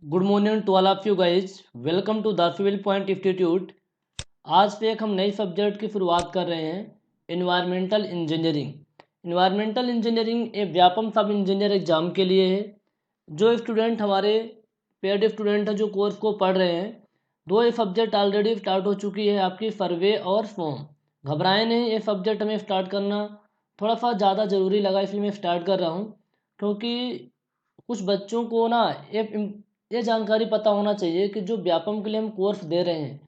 Good morning to all of you guys. Welcome to the civil point institute. आज से एक हम नई सब्जेक्ट की शुरुआत कर रहे हैं, इन्वायरमेंटल इंजीनियरिंग। इन्वायरमेंटल इंजीनियरिंग एक व्यापम सब इंजीनियर एग्जाम के लिए है। जो स्टूडेंट हमारे पेड स्टूडेंट हैं जो कोर्स को पढ़ रहे हैं, दो ये सब्जेक्ट ऑलरेडी स्टार्ट हो चुकी है आपकी, सर्वे और फॉर्म। घबराएं नहीं, ये सब्जेक्ट हमें स्टार्ट करना थोड़ा सा ज़्यादा ज़रूरी लगा, इसलिए मैं स्टार्ट कर रहा हूँ। क्योंकि कुछ बच्चों को ना ये जानकारी पता होना चाहिए कि जो व्यापम के लिए हम कोर्स दे रहे हैं,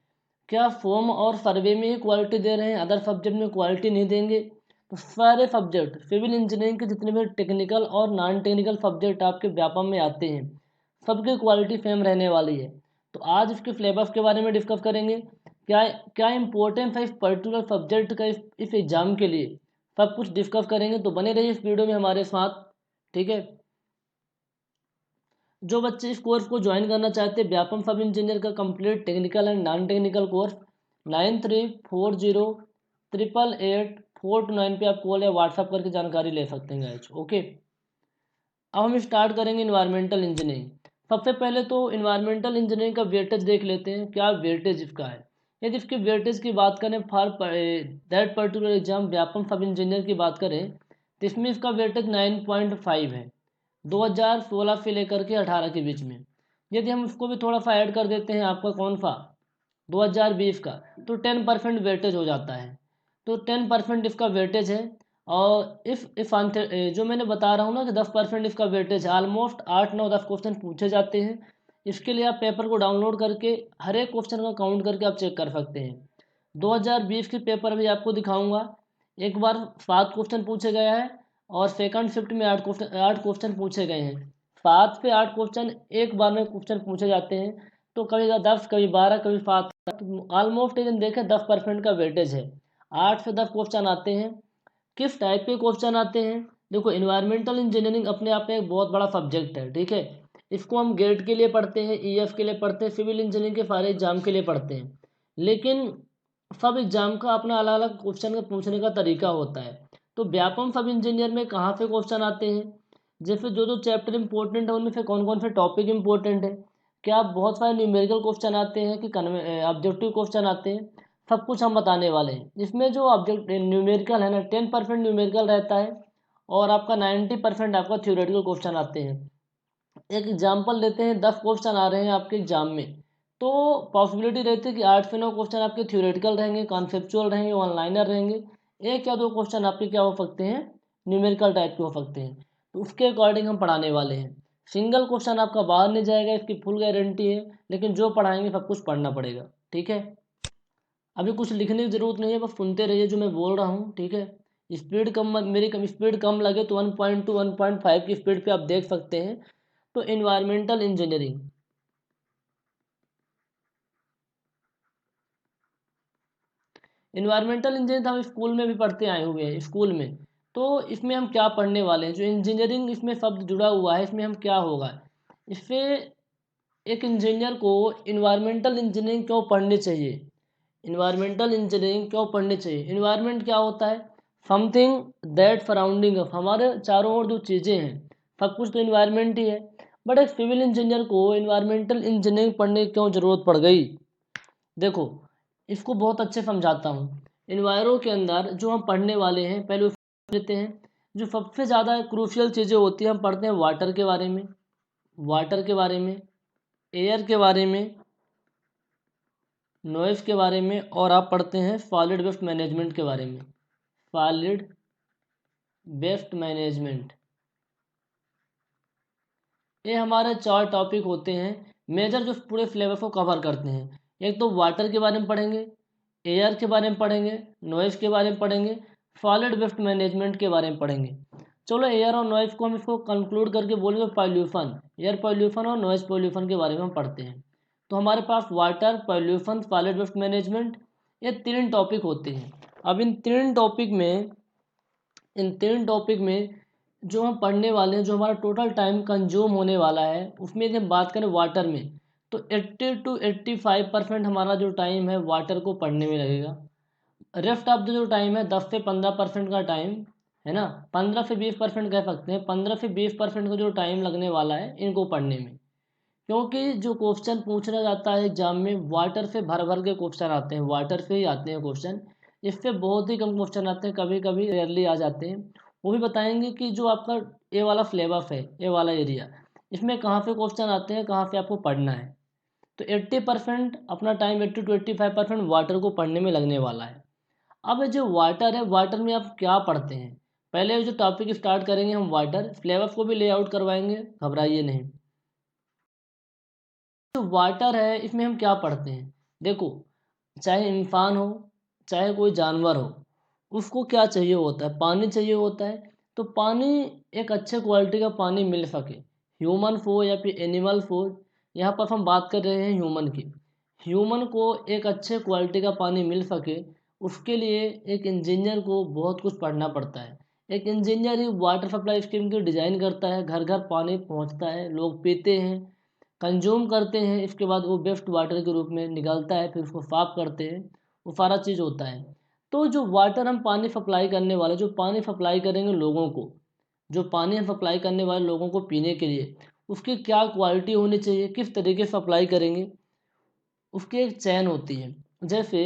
क्या फॉर्म और सर्वे में ही क्वालिटी दे रहे हैं, अदर सब्जेक्ट में क्वालिटी नहीं देंगे। तो सारे सब्जेक्ट सिविल इंजीनियरिंग के जितने भी टेक्निकल और नॉन टेक्निकल सब्जेक्ट आपके व्यापम में आते हैं, सबकी क्वालिटी सेम रहने वाली है। तो आज इसके सिलेबस के बारे में डिस्कस करेंगे, क्या क्या इंपॉर्टेंस है इस पर्टिकुलर सब्जेक्ट का इस एग्ज़ाम के लिए, सब कुछ डिस्कस करेंगे। तो बने रहिए इस वीडियो में हमारे साथ, ठीक है। जो बच्चे इस कोर्स को ज्वाइन करना चाहते हैं, व्यापम सब इंजीनियर का complete technical and non technical course, 9340888429 पे आप कॉल या व्हाट्सअप करके जानकारी ले सकते हैं गाइस। ओके, अब हम स्टार्ट करेंगे इन्वायरमेंटल इंजीनियरिंग। सबसे पहले तो इन्वायरमेंटल इंजीनियरिंग का वेटेज देख लेते हैं, क्या वेटेज इसका है। यदि इसके वेटेज की बात करें for that particular exam Vyapam सब इंजीनियर की बात करें, तो इसमें इसका वेटेज 9.5 है, 2016 से लेकर के 18 के बीच में। यदि हम उसको भी थोड़ा सा ऐड कर देते हैं, आपका कौन सा 2020 का, तो 10% वेटेज हो जाता है। तो 10% इसका वेटेज है। और इफ आंसर जो मैंने बता रहा हूँ ना कि 10% इसका वेटेज है, ऑलमोस्ट 8 9 10 क्वेश्चन पूछे जाते हैं। इसके लिए आप पेपर को डाउनलोड करके हर एक क्वेश्चन का काउंट करके आप चेक कर सकते हैं। 2020 के पेपर भी आपको दिखाऊंगा, एक बार 7 क्वेश्चन पूछे गया है और सेकंड शिफ्ट में 8 क्वेश्चन पूछे गए हैं। 7 से 8 क्वेश्चन एक बार में क्वेश्चन पूछे जाते हैं। तो कभी 10, कभी 12, कभी 7, ऑलमोस्ट यदि देखें 10% का वेटेज है। 8 से 10 क्वेश्चन आते हैं। किस टाइप के क्वेश्चन आते हैं, देखो इन्वायरमेंटल इंजीनियरिंग अपने आप में एक बहुत बड़ा सब्जेक्ट है, ठीक है। इसको हम गेट के लिए पढ़ते हैं, ईएफ के लिए पढ़ते हैं, सिविल इंजीनियरिंग के सारे एग्जाम के लिए पढ़ते हैं। लेकिन सब एग्जाम का अपना अलग अलग क्वेश्चन का पूछने का तरीका होता है। तो व्यापम सब इंजीनियर में कहाँ से क्वेश्चन आते हैं, जैसे जो जो चैप्टर इंपॉर्टेंट है उनमें से कौन कौन से टॉपिक इंपॉर्टेंट है, क्या बहुत सारे न्यूमेरिकल क्वेश्चन आते हैं कि ऑब्जेक्टिव क्वेश्चन आते हैं, सब कुछ हम बताने वाले हैं। इसमें जो ऑब्जेक्ट न्यूमेरिकल है ना, 10% न्यूमेरिकल रहता है और आपका 90% आपका थ्योरेटिकल क्वेश्चन आते हैं। एक एग्जाम्पल लेते हैं, 10 क्वेश्चन आ रहे हैं आपके एग्जाम में, तो पॉसिबिलिटी रहती है कि 8 से 9 क्वेश्चन आपके थ्योरेटिकल रहेंगे, कॉन्सेप्चुअल रहेंगे, ऑनलाइनर रहेंगे। एक या दो क्वेश्चन आपके क्या हो सकते हैं, न्यूमेरिकल टाइप के हो सकते हैं। तो उसके अकॉर्डिंग हम पढ़ाने वाले हैं। सिंगल क्वेश्चन आपका बाहर नहीं जाएगा, इसकी फुल गारंटी है। लेकिन जो पढ़ाएंगे सब कुछ पढ़ना पड़ेगा, ठीक है। अभी कुछ लिखने की ज़रूरत नहीं है, बस सुनते रहिए जो मैं बोल रहा हूँ, ठीक है। स्पीड कम, मेरी कम स्पीड कम लगे तो 1.2 1.5 की स्पीड पे आप देख सकते हैं। तो इन्वायरमेंटल इंजीनियरिंग, इन्वायरमेंटल इंजीनियरिंग हम स्कूल में भी पढ़ते आए हुए हैं, स्कूल में। तो इसमें हम क्या पढ़ने वाले हैं, जो इंजीनियरिंग इसमें शब्द जुड़ा हुआ है, इसमें हम क्या होगा इससे, एक इंजीनियर को इन्वायरमेंटल इंजीनियरिंग क्यों पढ़नी चाहिए। इन्वायरमेंटल इंजीनियरिंग क्यों पढ़नी चाहिए, इन्वायरमेंट क्या होता है, समथिंग दैट सराउंडिंग, हमारे चारों ओर जो चीज़ें हैं सब कुछ तो इन्वायरमेंट ही है। बट एक सिविल इंजीनियर को इन्वायरमेंटल इंजीनियरिंग पढ़ने की क्यों ज़रूरत पड़ गई, देखो इसको बहुत अच्छे समझाता हूँ। इन्वायरो के अंदर जो हम पढ़ने वाले हैं, पहले उसको लेते हैं। जो सबसे ज़्यादा क्रूशियल चीज़ें होती हैं, हम पढ़ते हैं वाटर के बारे में, वाटर के बारे में, एयर के बारे में, नॉइज़ के बारे में, और आप पढ़ते हैं सॉलिड वेस्ट मैनेजमेंट के बारे में, सॉलिड वेस्ट मैनेजमेंट। ये हमारे 4 टॉपिक होते हैं मेजर, जो पूरे सिलेबस को कवर करते हैं। एक तो वाटर के बारे में पढ़ेंगे, एयर के बारे में पढ़ेंगे, नॉइज़ के बारे में पढ़ेंगे, सॉलिड वेस्ट मैनेजमेंट के बारे में पढ़ेंगे। चलो एयर और नॉइज़ को हम इसको कंक्लूड करके बोलेंगे पॉल्यूशन, एयर पॉल्यूशन और नॉइज़ पॉल्यूशन के बारे में हम पढ़ते हैं। तो हमारे पास water, pollution, solid waste management, ये 3 टॉपिक होते हैं। अब इन तीन टॉपिक में जो हम पढ़ने वाले हैं, जो हमारा टोटल टाइम कंज्यूम होने वाला है, उसमें यदि हम बात करें वाटर में, तो 80 to 85% हमारा जो टाइम है वाटर को पढ़ने में लगेगा। रेस्ट ऑफ द जो टाइम है, 10 से 15% का टाइम है ना, 15 से 20% कह सकते हैं, 15 से 20% का जो टाइम लगने वाला है इनको पढ़ने में, क्योंकि जो क्वेश्चन पूछा जाता है एग्जाम में वाटर से भर भर के क्वेश्चन आते हैं, वाटर से ही आते हैं क्वेश्चन। इस पे बहुत ही कम क्वेश्चन आते हैं, कभी कभी रेयरली आ जाते हैं। वो भी बताएंगे कि जो आपका ए वाला सिलेबस है, ए वाला एरिया, इसमें कहाँ पे क्वेश्चन आते हैं, कहाँ पे आपको पढ़ना है। तो 80% अपना टाइम, 80 to 85% वाटर को पढ़ने में लगने वाला है। अब ये जो वाटर है, वाटर में आप क्या पढ़ते हैं, पहले जो टॉपिक स्टार्ट करेंगे हम वाटर, सिलेबस को भी लेआउट करवाएंगे, घबराइए नहीं। जो वाटर है इसमें हम क्या पढ़ते हैं, देखो, चाहे इंसान हो, चाहे कोई जानवर हो, उसको क्या चाहिए होता है, पानी चाहिए होता है। तो पानी, एक अच्छे क्वालिटी का पानी मिल सके, ह्यूमन हो या फिर एनिमल्स हो, यहाँ पर हम बात कर रहे हैं ह्यूमन की। ह्यूमन को एक अच्छे क्वालिटी का पानी मिल सके, उसके लिए एक इंजीनियर को बहुत कुछ पढ़ना पड़ता है। एक इंजीनियर ही वाटर सप्लाई स्कीम की डिज़ाइन करता है, घर घर पानी पहुँचता है, लोग पीते हैं, कंज्यूम करते हैं, इसके बाद वो वेस्ट वाटर के रूप में निकलता है, फिर उसको साफ करते हैं, वो सारा चीज़ होता है। तो जो वाटर हम पानी सप्लाई करने वाले, जो पानी सप्लाई करेंगे लोगों को, जो पानी हम सप्लाई करने वाले लोगों को पीने के लिए, उसकी क्या क्वालिटी होनी चाहिए, किस तरीके से सप्लाई करेंगे, उसकी एक चैन होती है। जैसे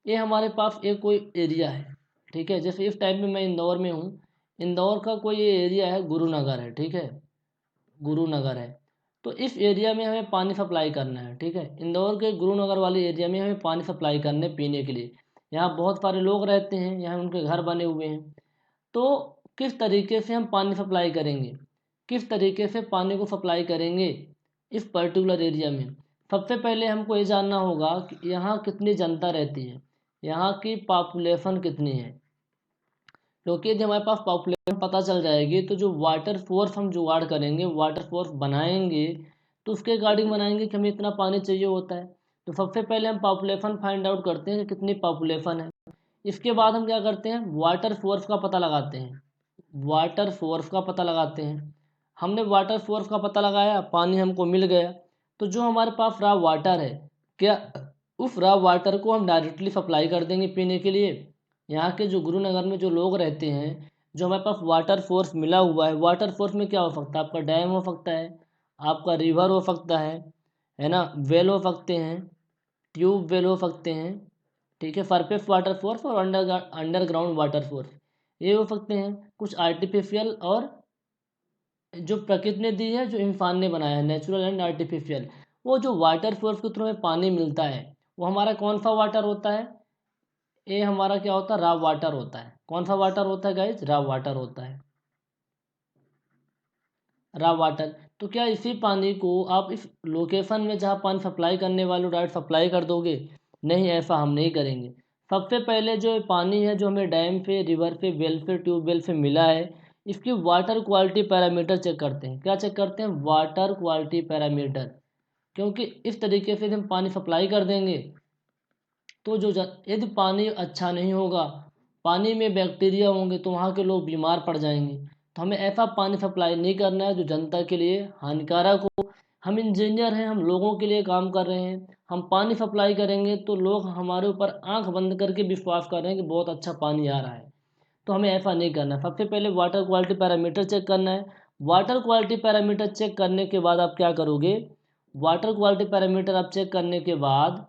ये हमारे पास एक कोई एरिया है, ठीक है, जैसे इस टाइम में मैं इंदौर में हूँ, इंदौर का कोई ये एरिया है, गुरुनगर है, ठीक है, गुरुनगर है। तो इस एरिया में हमें पानी सप्लाई करना है, ठीक है, इंदौर के गुरुनगर वाले एरिया में हमें पानी सप्लाई करने पीने के लिए। यहाँ बहुत सारे लोग रहते हैं, यहाँ उनके घर बने हुए हैं। तो किस तरीके से हम पानी सप्लाई करेंगे, किस तरीके से पानी को सप्लाई करेंगे इस पर्टिकुलर एरिया में। सबसे पहले हमको ये जानना होगा कि यहाँ कितनी जनता रहती है, यहाँ की पॉपुलेशन कितनी है। क्योंकि यदि हमारे पास पॉपुलेशन पता चल जाएगी, तो जो वाटर सोर्स हम जुगाड़ करेंगे, वाटर सोर्स बनाएंगे, तो उसके अकॉर्डिंग बनाएंगे कि हमें इतना पानी चाहिए होता है। तो सबसे पहले हम पॉपुलेशन फाइंड आउट करते हैं कि कितनी पॉपुलेशन है। इसके बाद हम क्या करते हैं, वाटर सोर्स का पता लगाते हैं, वाटर सोर्स का पता लगाते हैं। हमने वाटर सोर्स का पता लगाया, पानी हमको मिल गया। तो जो हमारे पास रॉ वाटर है, क्या उस रॉ वाटर को हम डायरेक्टली सप्लाई कर देंगे पीने के लिए। यहाँ के जो गुरुनगर में जो लोग रहते हैं, जो हमारे पास वाटर सोर्स मिला हुआ है, वाटर सोर्स में क्या हो सकता है, आपका डैम हो सकता है, आपका रिवर हो सकता है ना, वेल हो सकते हैं, ट्यूब वेल हो सकते हैं, ठीक है, सरफेस वाटर सोर्स और अंडरग्राउंड वाटर सोर्स, ये हो सकते हैं। कुछ आर्टिफिशियल और जो प्रकृति ने दी है, जो इंसान ने बनाया है, नेचुरल एंड आर्टिफिशियल। वो जो वाटर सोर्स के थ्रू हमें पानी मिलता है, वो हमारा कौन सा वाटर होता है, ये हमारा क्या होता है, रॉ वाटर होता है। कौन सा वाटर होता है गाइज, रॉ वाटर होता है, रॉ वाटर। तो क्या इसी पानी को आप इस लोकेशन में जहाँ पानी सप्लाई करने वाले डायरेक्ट सप्लाई कर दोगे, नहीं, ऐसा हम नहीं करेंगे। सबसे पहले जो पानी है, जो हमें डैम पे, रिवर पे, वेल पे, ट्यूबवेल से मिला है, इसकी वाटर क्वालिटी पैरामीटर चेक करते हैं। क्या चेक करते हैं, वाटर क्वालिटी पैरामीटर। क्योंकि इस तरीके से हम पानी सप्लाई कर देंगे, तो यदि पानी अच्छा नहीं होगा, पानी में बैक्टीरिया होंगे, तो वहाँ के लोग बीमार पड़ जाएंगे। तो हमें ऐसा पानी सप्लाई नहीं करना है जो जनता के लिए हानिकारक हो। हम इंजीनियर हैं, हम लोगों के लिए काम कर रहे हैं। हम पानी सप्लाई करेंगे तो लोग हमारे ऊपर आंख बंद करके विश्वास कर रहे हैं कि बहुत अच्छा पानी आ रहा है। तो हमें ऐसा नहीं करना है। सबसे पहले वाटर क्वालिटी पैरामीटर चेक करना है। वाटर क्वालिटी पैरामीटर चेक करने के बाद आप क्या करोगे, वाटर क्वालिटी पैरामीटर आप चेक करने के बाद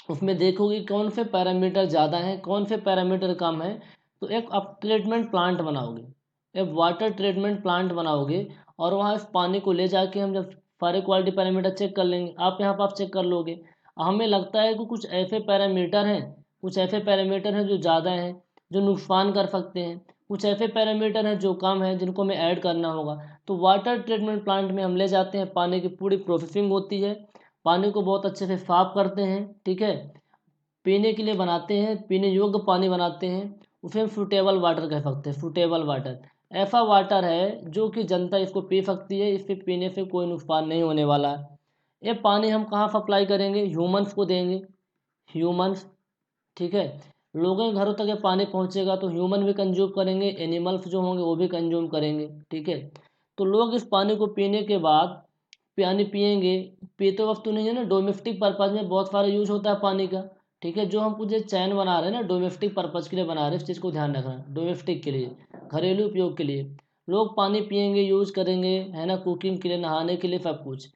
उसमें देखोगे कौन से पैरामीटर ज़्यादा हैं, कौन से पैरामीटर कम हैं। तो एक आप ट्रीटमेंट प्लांट बनाओगे, एक वाटर ट्रीटमेंट प्लांट बनाओगे, और वहाँ इस पानी को ले जाके हम जब सारे क्वालिटी पैरामीटर चेक कर लेंगे, आप यहाँ पर आप चेक कर लोगे। हमें लगता है कि कुछ ऐसे पैरामीटर हैं, कुछ ऐसे पैरामीटर हैं जो ज़्यादा हैं, जो नुकसान कर सकते हैं, कुछ ऐसे पैरामीटर हैं जो कम हैं, जिनको हमें ऐड करना होगा। तो वाटर ट्रीटमेंट प्लांट में हम ले जाते हैं, पानी की पूरी प्रोसेसिंग होती है, पानी को बहुत अच्छे से साफ करते हैं, ठीक है, पीने के लिए बनाते हैं, पीने योग्य पानी बनाते हैं। उसे हम सूटेबल वाटर कह सकते हैं, सूटेबल वाटर। ऐसा वाटर है जो कि जनता इसको पी सकती है, इससे पीने से कोई नुकसान नहीं होने वाला है। ये पानी हम कहाँ सप्लाई करेंगे, ह्यूमन्स को देंगे, ह्यूमन्स, ठीक है, लोगों के घरों तक ये पानी पहुँचेगा तो ह्यूमन भी कंज्यूम करेंगे, एनिमल्स जो होंगे वो भी कंज्यूम करेंगे, ठीक है। तो लोग इस पानी को पीने के बाद पानी पिएंगे, पीते वक्त तो नहीं है ना, डोमेस्टिक पर्पज़ में बहुत सारा यूज होता है पानी का, ठीक है। जो हम कुछ चैन बना रहे हैं ना, डोमेस्टिक पर्पज़ के लिए बना रहे हैं, इस चीज़ को ध्यान रखना, डोमेस्टिक के लिए, घरेलू उपयोग के लिए लोग पानी पिएंगे, यूज करेंगे, है ना, कुकिंग के लिए, नहाने के लिए, सब कुछ।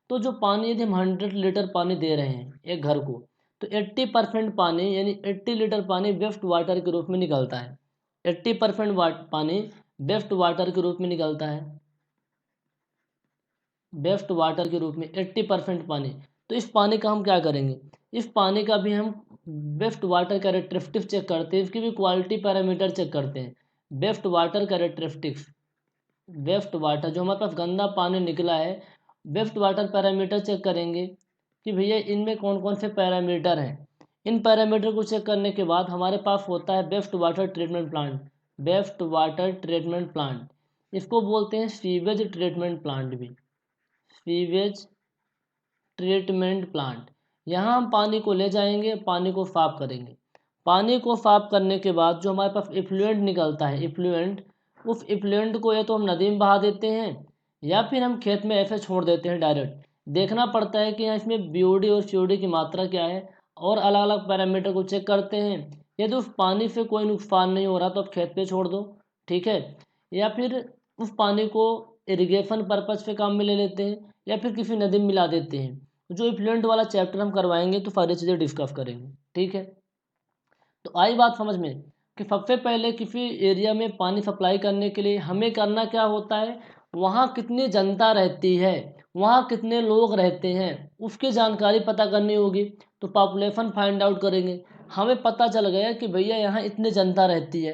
तो जो पानी यदि हम 100 लीटर पानी दे रहे हैं एक घर को, तो 80% पानी यानी 80 लीटर पानी वेस्ट वाटर के रूप में निकलता है। 80% पानी वेस्ट वाटर के रूप में निकलता है, वेस्ट वाटर के रूप में 80% पानी। तो इस पानी का हम क्या करेंगे, इस पानी का भी हम वेस्ट वाटर कैरेक्टरिस्टिक्स चेक करते हैं, इसकी भी क्वालिटी पैरामीटर चेक करते हैं। Waste water characteristics, waste water जो हमारे पास गंदा पानी निकला है, वेस्ट वाटर पैरामीटर चेक करेंगे कि भैया इनमें कौन कौन से पैरामीटर हैं। इन पैरामीटर को चेक करने के बाद हमारे पास होता है waste water treatment plant. Waste water treatment plant, इसको बोलते हैं सीवेज ट्रीटमेंट प्लांट भी, सीवेज ट्रीटमेंट प्लांट। यहाँ हम पानी को ले जाएंगे, पानी को साफ करेंगे। पानी को साफ करने के बाद जो हमारे पास इफ्लुएंट निकलता है, इफ्लुएंट, उस इफ्लुएंट को या तो हम नदी में बहा देते हैं या फिर हम खेत में ऐसे छोड़ देते हैं डायरेक्ट। देखना पड़ता है कि यहाँ इसमें बीओडी और सीओडी की मात्रा क्या है, और अलग अलग पैरामीटर को चेक करते हैं। यदि उस पानी से कोई नुकसान नहीं हो रहा तो आप खेत पे छोड़ दो, ठीक है। या फिर उस पानी को इरिगेशन पर्पज़ पे काम में ले लेते हैं, या फिर किसी नदी में मिला देते हैं। जो इफ्लुएंट वाला चैप्टर हम करवाएंगे तो सारी चीज़ें डिस्कस करेंगे, ठीक है। तो आई बात समझ में कि सबसे पहले किसी एरिया में पानी सप्लाई करने के लिए हमें करना क्या होता है, वहाँ कितनी जनता रहती है, वहाँ कितने लोग रहते हैं, उसकी जानकारी पता करनी होगी। तो पॉपुलेशन फाइंड आउट करेंगे, हमें पता चल गया कि भैया यहाँ इतनी जनता रहती है,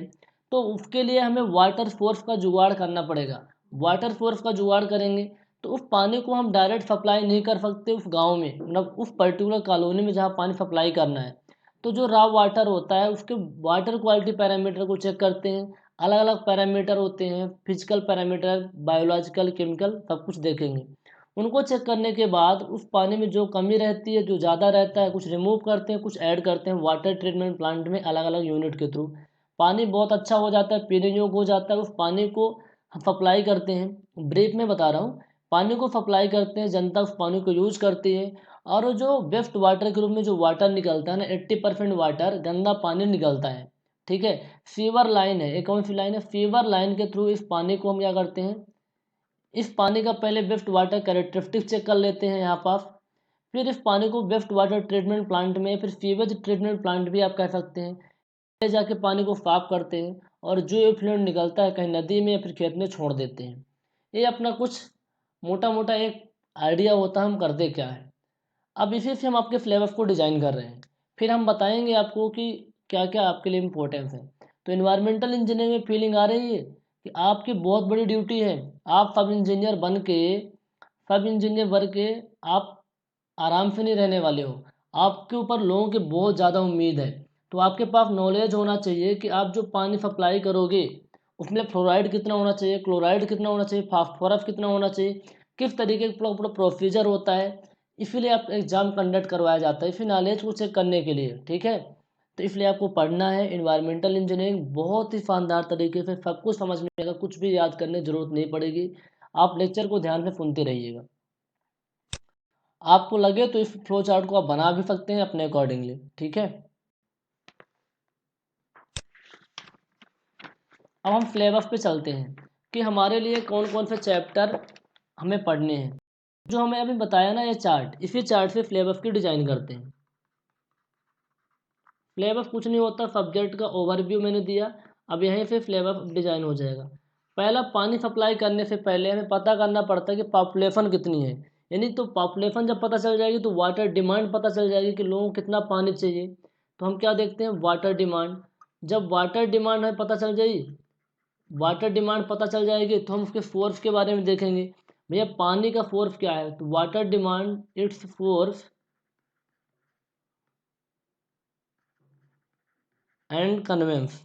तो उसके लिए हमें वाटर सोर्स का जुगाड़ करना पड़ेगा। वाटर सोर्स का जुगाड़ करेंगे तो उस पानी को हम डायरेक्ट सप्लाई नहीं कर सकते उस गाँव में, मतलब उस पर्टिकुलर कॉलोनी में जहाँ पानी सप्लाई करना है। तो जो रॉ वाटर होता है उसके वाटर क्वालिटी पैरामीटर को चेक करते हैं। अलग अलग पैरामीटर होते हैं, फिजिकल पैरामीटर, बायोलॉजिकल, केमिकल, सब कुछ देखेंगे। उनको चेक करने के बाद उस पानी में जो कमी रहती है, जो ज़्यादा रहता है, कुछ रिमूव करते हैं, कुछ ऐड करते हैं। वाटर ट्रीटमेंट प्लांट में अलग अलग यूनिट के थ्रू पानी बहुत अच्छा हो जाता है, पीने योग्य हो जाता है। उस पानी को हम सप्लाई करते हैं, ब्रीफ में बता रहा हूँ। पानी को सप्लाई करते हैं, जनता उस पानी को यूज करती है। और जो वेस्ट वाटर के रूप में जो वाटर निकलता है ना, 80% वाटर गंदा पानी निकलता है, ठीक है। सीवर लाइन है, एक कौन सी लाइन है, सीवर लाइन के थ्रू इस पानी को हम क्या करते हैं, इस पानी का पहले वेस्ट वाटर कैरेक्टरिस्टिक चेक कर लेते हैं यहाँ पास। फिर इस पानी को वेस्ट वाटर ट्रीटमेंट प्लांट में, फिर सीवेज ट्रीटमेंट प्लांट भी आप कह सकते हैं, ले जाके पानी को साफ करते हैं, और जो एफ्लुएंट निकलता है कहीं नदी में या फिर खेत में छोड़ देते हैं। ये अपना कुछ मोटा मोटा एक आइडिया होता है हम करते क्या है। अब इसी से हम आपके सिलेबस को डिज़ाइन कर रहे हैं, फिर हम बताएंगे आपको कि क्या क्या आपके लिए इम्पोर्टेंस है। तो इन्वायरमेंटल इंजीनियरिंग में फीलिंग आ रही है कि आपकी बहुत बड़ी ड्यूटी है। आप सब इंजीनियर बन के, सब इंजीनियर बन के आप आराम से नहीं रहने वाले हो। आपके ऊपर लोगों की बहुत ज़्यादा उम्मीद है। तो आपके पास नॉलेज होना चाहिए कि आप जो पानी सप्लाई करोगे उसमें फ्लोराइड कितना होना चाहिए, क्लोराइड कितना होना चाहिए, फास्फोरस कितना होना चाहिए, किस तरीके का पूरा प्रोसीजर होता है। इसीलिए आप एग्ज़ाम कंडक्ट करवाया जाता है, इसी नॉलेज को चेक करने के लिए, ठीक है। तो इसलिए आपको पढ़ना है। इन्वायरमेंटल इंजीनियरिंग बहुत ही शानदार तरीके से सब कुछ समझ में आएगा, कुछ भी याद करने की जरूरत नहीं पड़ेगी। आप लेक्चर को ध्यान से सुनते रहिएगा। आपको लगे तो इस फ्लो चार्ट को आप बना भी सकते हैं अपने अकॉर्डिंगली, ठीक है। अब हम सिलेबस पे चलते हैं कि हमारे लिए कौन कौन से चैप्टर हमें पढ़ने हैं। जो हमें अभी बताया ना ये चार्ट, इसी चार्ट से सिलेबस की डिज़ाइन करते हैं। सिलेबस कुछ नहीं होता, सब्जेक्ट का ओवरव्यू मैंने दिया, अब यहीं से सिलेबस डिज़ाइन हो जाएगा। पहला, पानी सप्लाई करने से पहले हमें पता करना पड़ता है कि पॉपुलेशन कितनी है। यानी तो पॉपुलेशन जब पता चल जाएगी तो वाटर डिमांड पता चल जाएगी कि लोगों को कितना पानी चाहिए। तो हम क्या देखते हैं, वाटर डिमांड। जब वाटर डिमांड हमें पता चल जाएगी, वाटर डिमांड पता चल जाएगी तो हम उसके सोर्स के बारे में देखेंगे। भैया पानी का सोर्स क्या है, तो water demand its source and conveyance.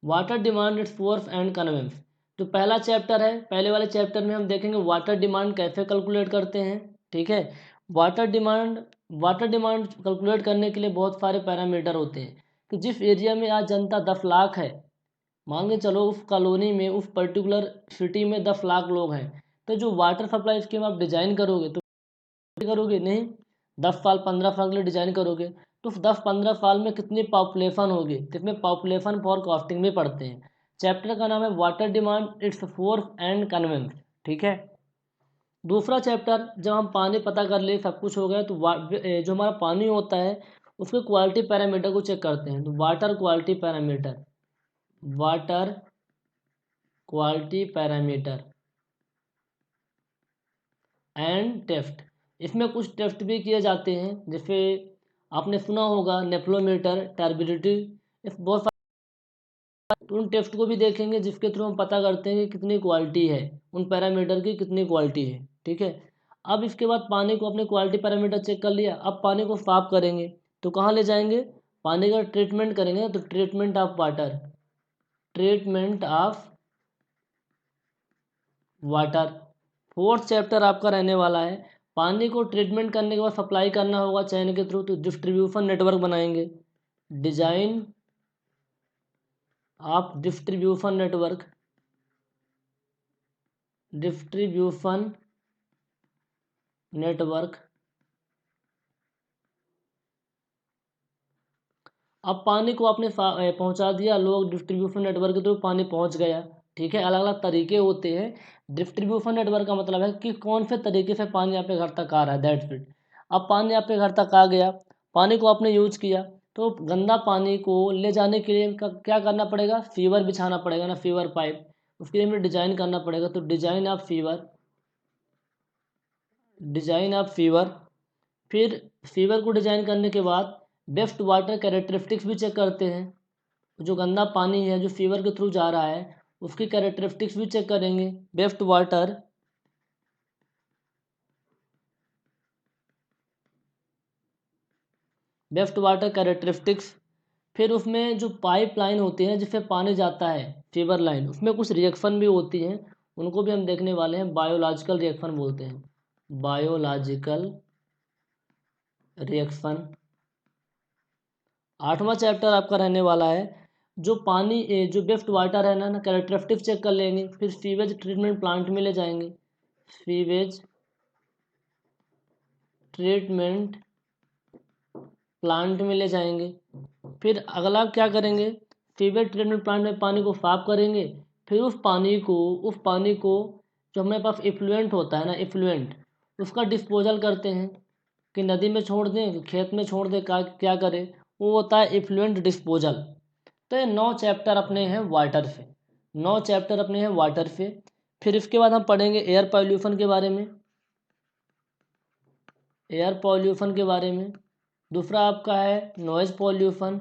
Water demand its source and conveyance जो पहला चैप्टर है, पहले वाले चैप्टर में हम देखेंगे वाटर डिमांड कैसे कैलकुलेट करते हैं, ठीक है। वाटर डिमांड कैलकुलेट करने के लिए बहुत सारे पैरामीटर होते हैं कि जिस एरिया में आज जनता 10 लाख है, मान के चलो उस कॉलोनी में, उस पर्टिकुलर सिटी में 10 लाख लोग हैं, तो जो वाटर सप्लाई स्कीम आप डिजाइन करोगे तो करोगे नहीं, 10 साल 15 साल के लिए डिजाइन करोगे तो 10-15 साल में कितनी पॉपुलेशन होगी, कितने पॉपुलेशन फॉर कॉस्टिंग में पढ़ते हैं। चैप्टर का नाम है water demand, its force and conveyance. ठीक है। दूसरा चैप्टर, जब हम पानी पता कर लिए, सब कुछ हो गया, तो जो हमारा पानी होता है उसके क्वालिटी पैरामीटर को चेक करते हैं। तो water quality parameter, water quality parameter and test, इसमें कुछ टेस्ट भी किए जाते हैं, जैसे आपने सुना होगा नेफ्लोमीटर, टर्बिडिटी, इस बहुत सारे, तो उन टेस्ट को भी देखेंगे जिसके थ्रू हम पता करते हैं कि कितनी क्वालिटी है, उन पैरामीटर की कितनी क्वालिटी है। ठीक है। अब इसके बाद पानी को अपने क्वालिटी पैरामीटर चेक कर लिया, अब पानी को साफ करेंगे, तो कहाँ ले जाएंगे, पानी का ट्रीटमेंट करेंगे, तो treatment of water, treatment of water. Fourth chapter आपका रहने वाला है, पानी को ट्रीटमेंट करने के बाद सप्लाई करना होगा चैन के थ्रू, तो डिस्ट्रीब्यूशन नेटवर्क बनाएंगे, design of distribution network, distribution network. अब पानी को आपने पहुंचा दिया, लोग डिस्ट्रीब्यूशन नेटवर्क के थ्रू पानी पहुंच गया। ठीक है। अलग अलग तरीके होते हैं। डिस्ट्रीब्यूशन नेटवर्क का मतलब है कि कौन से तरीके से पानी आपके घर तक आ रहा है, दैट्स इट। अब पानी आपके घर तक आ गया, पानी को आपने यूज किया, तो गंदा पानी को ले जाने के लिए क्या करना पड़ेगा, फीवर बिछाना पड़ेगा ना, फीवर पाइप, उसके लिए हमें डिजाइन करना पड़ेगा। तो design of fever, design of fever. फिर फीवर को डिजाइन करने के बाद बेस्ट वाटर कैरेक्टरिस्टिक्स भी चेक करते हैं, जो गंदा पानी है जो फीवर के थ्रू जा रहा है उसकी कैरेक्टरिस्टिक्स भी चेक करेंगे, best water, best water characteristics. फिर उसमें जो पाइप लाइन होती है जिससे पानी जाता है, फीवर लाइन, उसमें कुछ रिएक्शन भी होती हैं, उनको भी हम देखने वाले हैं, बायोलॉजिकल रिएक्शन बोलते हैं, बायोलॉजिकल रिएक्शन। आठवां चैप्टर आपका रहने वाला है, जो पानी जो बेस्ट वाटर है ना कैरेक्टरिस्टिक्स चेक कर लेंगे, फिर सीवेज ट्रीटमेंट प्लांट में ले जाएंगे, सीवेज ट्रीटमेंट प्लांट में ले जाएंगे। फिर अगला क्या करेंगे, सीवेज ट्रीटमेंट प्लांट में पानी को साफ करेंगे, फिर उस पानी को जो हमारे पास इफ्लुएंट होता है ना, इफ्लुएंट, उसका डिस्पोजल करते हैं, कि नदी में छोड़ दें कि खेत में छोड़ दें, क्या करें, वो होता है इफ्लुएंट डिस्पोजल। तो ये 9 चैप्टर अपने हैं वाटर से, 9 चैप्टर अपने हैं वाटर से। फिर इसके बाद हम पढ़ेंगे एयर पॉल्यूशन के बारे में, एयर पॉल्यूशन के बारे में। दूसरा आपका है noise pollution,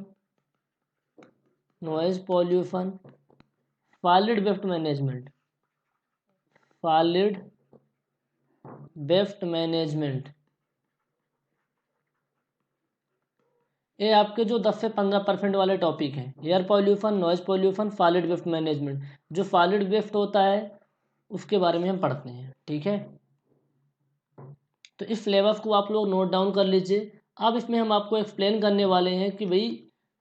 noise pollution, solid waste management, solid waste management. ये आपके जो 10 से 15% वाले टॉपिक हैं, air pollution, noise pollution, solid waste management. जो सॉलिड वेस्ट होता है उसके बारे में हम पढ़ते हैं। ठीक है। तो इस सिलेबस को आप लोग नोट डाउन कर लीजिए। अब इसमें हम आपको एक्सप्लेन करने वाले हैं कि भाई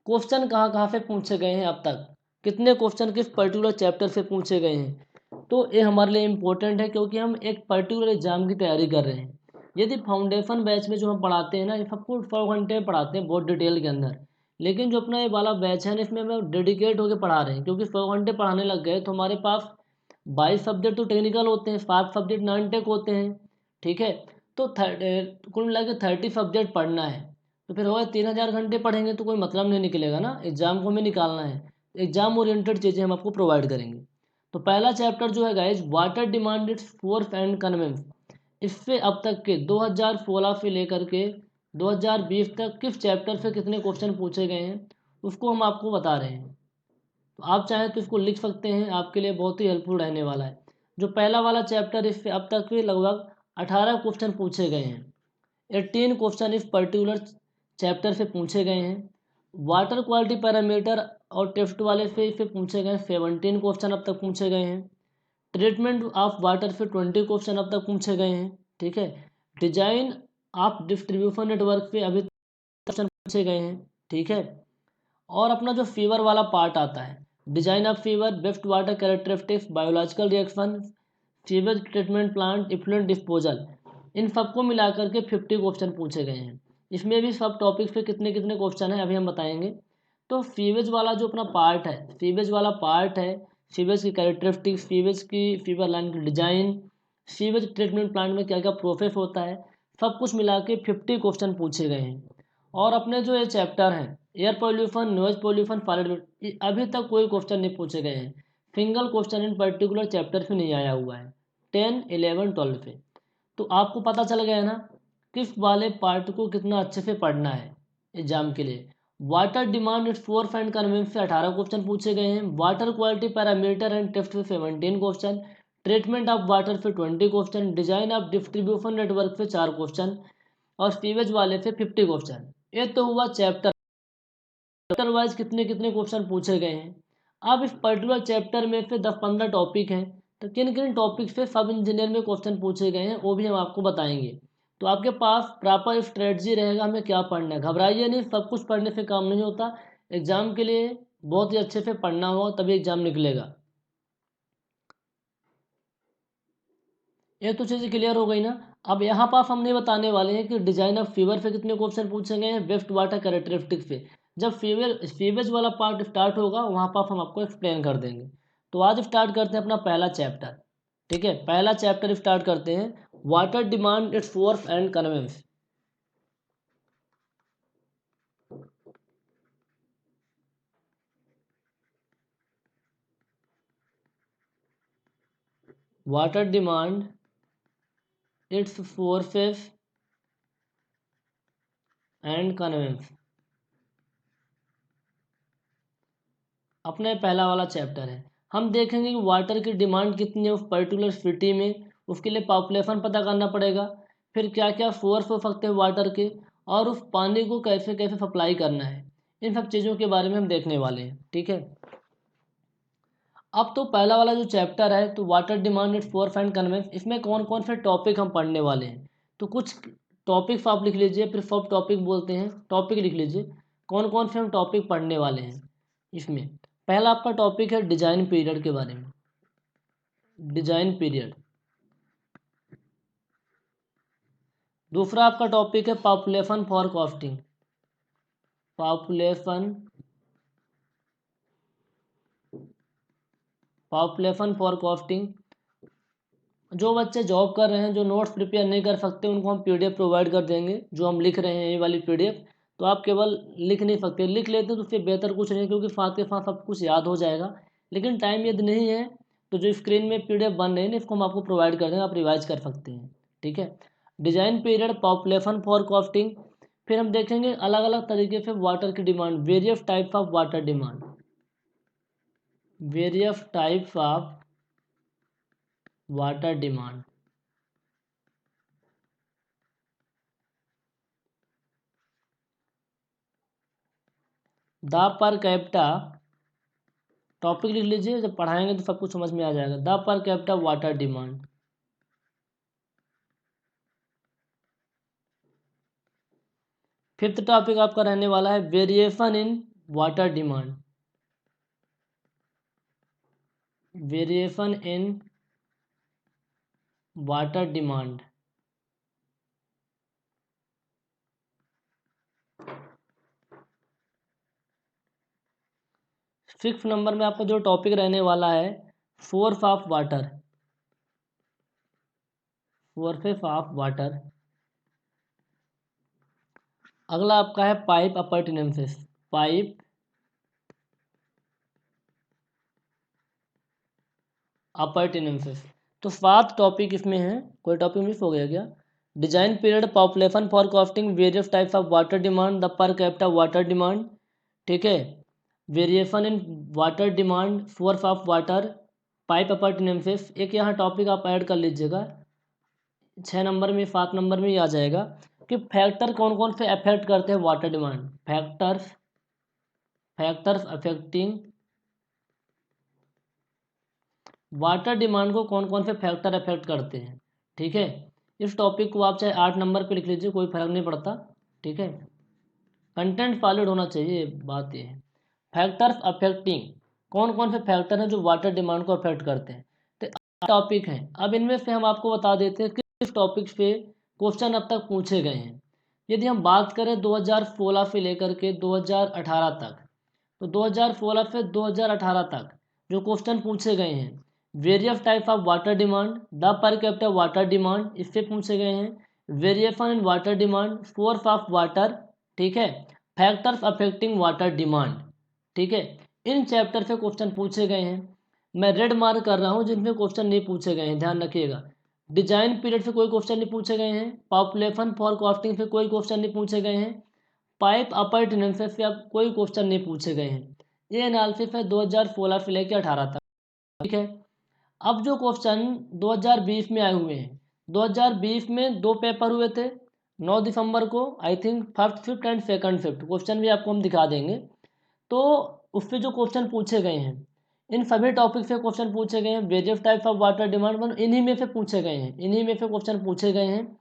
क्वेश्चन कहाँ कहाँ से पूछे गए हैं, अब तक कितने क्वेश्चन किस पर्टिकुलर चैप्टर से पूछे गए हैं। तो ये हमारे लिए इम्पोर्टेंट है, क्योंकि हम एक पर्टिकुलर एग्जाम की तैयारी कर रहे हैं। यदि फाउंडेशन बैच में जो हम पढ़ाते हैं ना, ये सबको 100 घंटे पढ़ाते हैं बहुत डिटेल के अंदर, लेकिन जो अपना ये वाला बैच है ना, इसमें हम डेडिकेट होकर पढ़ा रहे हैं, क्योंकि 100 घंटे पढ़ाने लग गए तो हमारे पास 22 सब्जेक्ट तो टेक्निकल होते हैं, 7 सब्जेक्ट नॉन टेक होते हैं। ठीक है। तो कुल मिला के 30 सब्जेक्ट पढ़ना है, तो फिर होगा 3000 घंटे पढ़ेंगे तो कोई मतलब नहीं निकलेगा ना, एग्जाम को हमें निकालना है। एग्जाम ओरिएंटेड चीज़ें हम आपको प्रोवाइड करेंगे। तो पहला चैप्टर जो है guys, water demand, its force and conveyance. इससे अब तक के 2016 से लेकर के 2020 तक किस चैप्टर से कितने क्वेश्चन पूछे गए हैं उसको हम आपको बता रहे हैं। तो आप चाहें तो इसको लिख सकते हैं, आपके लिए बहुत ही हेल्पफुल रहने वाला है। जो पहला वाला चैप्टर, इससे अब तक के लगभग 18 क्वेश्चन पूछे गए हैं, 18 क्वेश्चन इस पर्टिकुलर चैप्टर से पूछे गए हैं। वाटर क्वालिटी पैरामीटर और टेस्ट वाले से इसे पूछे गए 17 क्वेश्चन अब तक पूछे गए हैं। ट्रीटमेंट ऑफ वाटर से 20 क्वेश्चन अब तक पूछे गए हैं। ठीक है। डिजाइन ऑफ डिस्ट्रीब्यूशन नेटवर्क पे अभी क्वेश्चन पूछे गए हैं। ठीक है। और अपना जो फीवर वाला पार्ट आता है, design of sewer, waste water characteristics, biological reaction, sewage treatment plant, effluent disposal, इन सबको मिलाकर के 50 क्वेश्चन पूछे गए हैं। इसमें भी सब टॉपिक्स पे कितने कितने क्वेश्चन हैं अभी हम बताएंगे। तो सीवेज वाला जो अपना पार्ट है, सीवेज वाला पार्ट है, सीवेज की कैरेक्टरिस्टिक्स, सीवेज की फीवर लाइन की डिजाइन, सीवेज ट्रीटमेंट प्लांट में क्या क्या प्रोसेस होता है, सब कुछ मिला के 50 क्वेश्चन पूछे गए हैं। और अपने जो ये चैप्टर हैं air pollution, noise pollution, solid, अभी तक कोई क्वेश्चन नहीं पूछे गए हैं। Single question in particular chapter पे नहीं आया हुआ है 10, 11, 12 पे। तो आपको पता चल गया ना किस वाले पार्ट को कितना अच्छे से पढ़ना है एग्जाम के लिए। Water demand its force and conveyance से 18 क्वेश्चन पूछे गए हैं। Water quality parameter and test से 17 क्वेश्चन। ट्रीटमेंट ऑफ वाटर से 20 question. Design of distribution network से 4 क्वेश्चन। और सीवेज वाले से 50 क्वेश्चन। ये तो हुआ चैप्टर वाइज कितने कितने क्वेश्चन पूछे गए हैं। अब इस पर्टिकुलर चैप्टर में से 10-15 टॉपिक हैं, तो किन किन टॉपिक से सब इंजीनियर में क्वेश्चन पूछे गए हैं वो भी हम आपको बताएंगे। तो आपके पास प्रॉपर स्ट्रेटजी रहेगा हमें क्या पढ़ना है। घबराइए नहीं, सब कुछ पढ़ने से काम नहीं होता। एग्जाम के लिए बहुत ही अच्छे से पढ़ना होगा तभी एग्जाम निकलेगा। ये तो चीज़ें क्लियर हो गई ना। अब यहाँ पास हम नहीं बताने वाले हैं कि डिजाइन ऑफ फीवर पे कितने क्वेश्चन पूछे गए हैं, वेस्ट वाटर कैरेक्टरिस्टिक्स पे। जब फीवेज वाला पार्ट स्टार्ट होगा वहाँ पास हम आपको एक्सप्लेन कर देंगे। तो आज स्टार्ट करते हैं अपना पहला चैप्टर। ठीक है, पहला चैप्टर स्टार्ट करते हैं, water demand its force and conveyance. Water demand its forces and conveyance अपने पहला वाला चैप्टर है। हम देखेंगे कि वाटर की डिमांड कितनी है उस पर्टिकुलर सिटी में, उसके लिए पॉपुलेशन पता करना पड़ेगा, फिर क्या क्या सोर्स हो सकते हैं वाटर के, और उस पानी को कैसे कैसे सप्लाई करना है। इन सब चीज़ों के बारे में हम देखने वाले हैं। ठीक है, अब तो पहला वाला जो चैप्टर है तो water demand its force and conveyance, इसमें कौन कौन से टॉपिक हम पढ़ने वाले हैं। तो कुछ टॉपिक्स आप लिख लीजिए, फिर सब टॉपिक बोलते हैं, टॉपिक लिख लीजिए कौन कौन से हम टॉपिक पढ़ने वाले हैं इसमें। पहला आपका टॉपिक है डिजाइन पीरियड के बारे में, डिजाइन पीरियड। दूसरा आपका टॉपिक है population forecasting, population population forecasting. जो बच्चे जॉब कर रहे हैं, जो नोट्स प्रिपेयर नहीं कर सकते, उनको हम पीडीएफ प्रोवाइड कर देंगे। जो हम लिख रहे हैं ये वाली पीडीएफ, तो आप केवल लिख नहीं सकते, लिख लेते तो उससे बेहतर कुछ नहीं, क्योंकि साथ के साथ सब कुछ याद हो जाएगा। लेकिन टाइम यदि नहीं है तो जो स्क्रीन में पीडीएफ बन रही है ना, इसको हम आपको प्रोवाइड कर देंगे, आप रिवाइज कर सकते हैं। ठीक है, डिजाइन पीरियड, पॉपुलेशन फॉरकास्टिंग। फिर हम देखेंगे अलग अलग तरीके से वाटर की demand, various types of water demand, various types of water demand. The per capita, topic लिख लीजिए, जब पढ़ाएंगे तो सब कुछ समझ में आ जाएगा। The per capita water demand. Fifth topic आपका रहने वाला है variation in water demand, variation in water demand. Six number में आपका जो टॉपिक रहने वाला है source of water, sources of water. अगला आपका है पाइप अपर्टिनेंसेस, पाइप अपर्टिनेंसेस। तो 7 टॉपिक इसमें हैं, कोई टॉपिक मिस हो गया क्या। Design period, population forecasting, various types of water demand, the per capita water demand. ठीक है, variation in water demand, source of water, pipe appurtenances. एक यहाँ टॉपिक आप ऐड कर लीजिएगा, 6 नंबर में 7 नंबर में ही आ जाएगा कि फैक्टर कौन कौन से अफेक्ट करते हैं water demand. Factors, factors affecting water demand को कौन कौन से फैक्टर अफेक्ट करते हैं। ठीक है, इस टॉपिक को आप चाहे 8 नंबर पे लिख लीजिए, कोई फर्क नहीं पड़ता। ठीक है, कंटेंट सॉलिड होना चाहिए, बात ये है। फैक्टर्स अफेक्टिंग, कौन कौन से फैक्टर हैं जो वाटर डिमांड को अफेक्ट करते हैं। तो टॉपिक हैं, अब इनमें से हम आपको बता देते हैं किस टॉपिक पे क्वेश्चन अब तक पूछे गए हैं। यदि हम बात करें 2016 से लेकर के 2018 तक, तो 2016 से 2018 तक जो क्वेश्चन पूछे गए हैं, various type of water demand, the per capita water demand, इससे पूछे गए हैं। Variation in water demand, source of water, ठीक है, फैक्टर्स अफेक्टिंग वाटर डिमांड, ठीक है, इन चैप्टर से क्वेश्चन पूछे गए हैं। मैं रेड मार्क कर रहा हूँ जिनमें क्वेश्चन नहीं पूछे गए हैं, ध्यान रखिएगा। डिजाइन पीरियड से कोई क्वेश्चन नहीं पूछे गए हैं। पॉपुलेशन फॉरकास्टिंग से कोई क्वेश्चन नहीं पूछे गए हैं। पाइप अपर टेंडेंसी से अब कोई क्वेश्चन नहीं पूछे गए हैं। ये एनालिसिस है 2016 से लेकर 18 तक, ठीक है। अब जो क्वेश्चन 2020 में आए हुए हैं, 2020 में 2 पेपर हुए थे 9 दिसंबर को, I think first shift and second shift, question भी आपको हम दिखा देंगे। तो उससे जो क्वेश्चन पूछे गए हैं, इन सभी टॉपिक से क्वेश्चन पूछे गए हैं। Various type of water demand, मतलब इन्हीं में से पूछे गए हैं, इन्हीं में से क्वेश्चन पूछे गए हैं।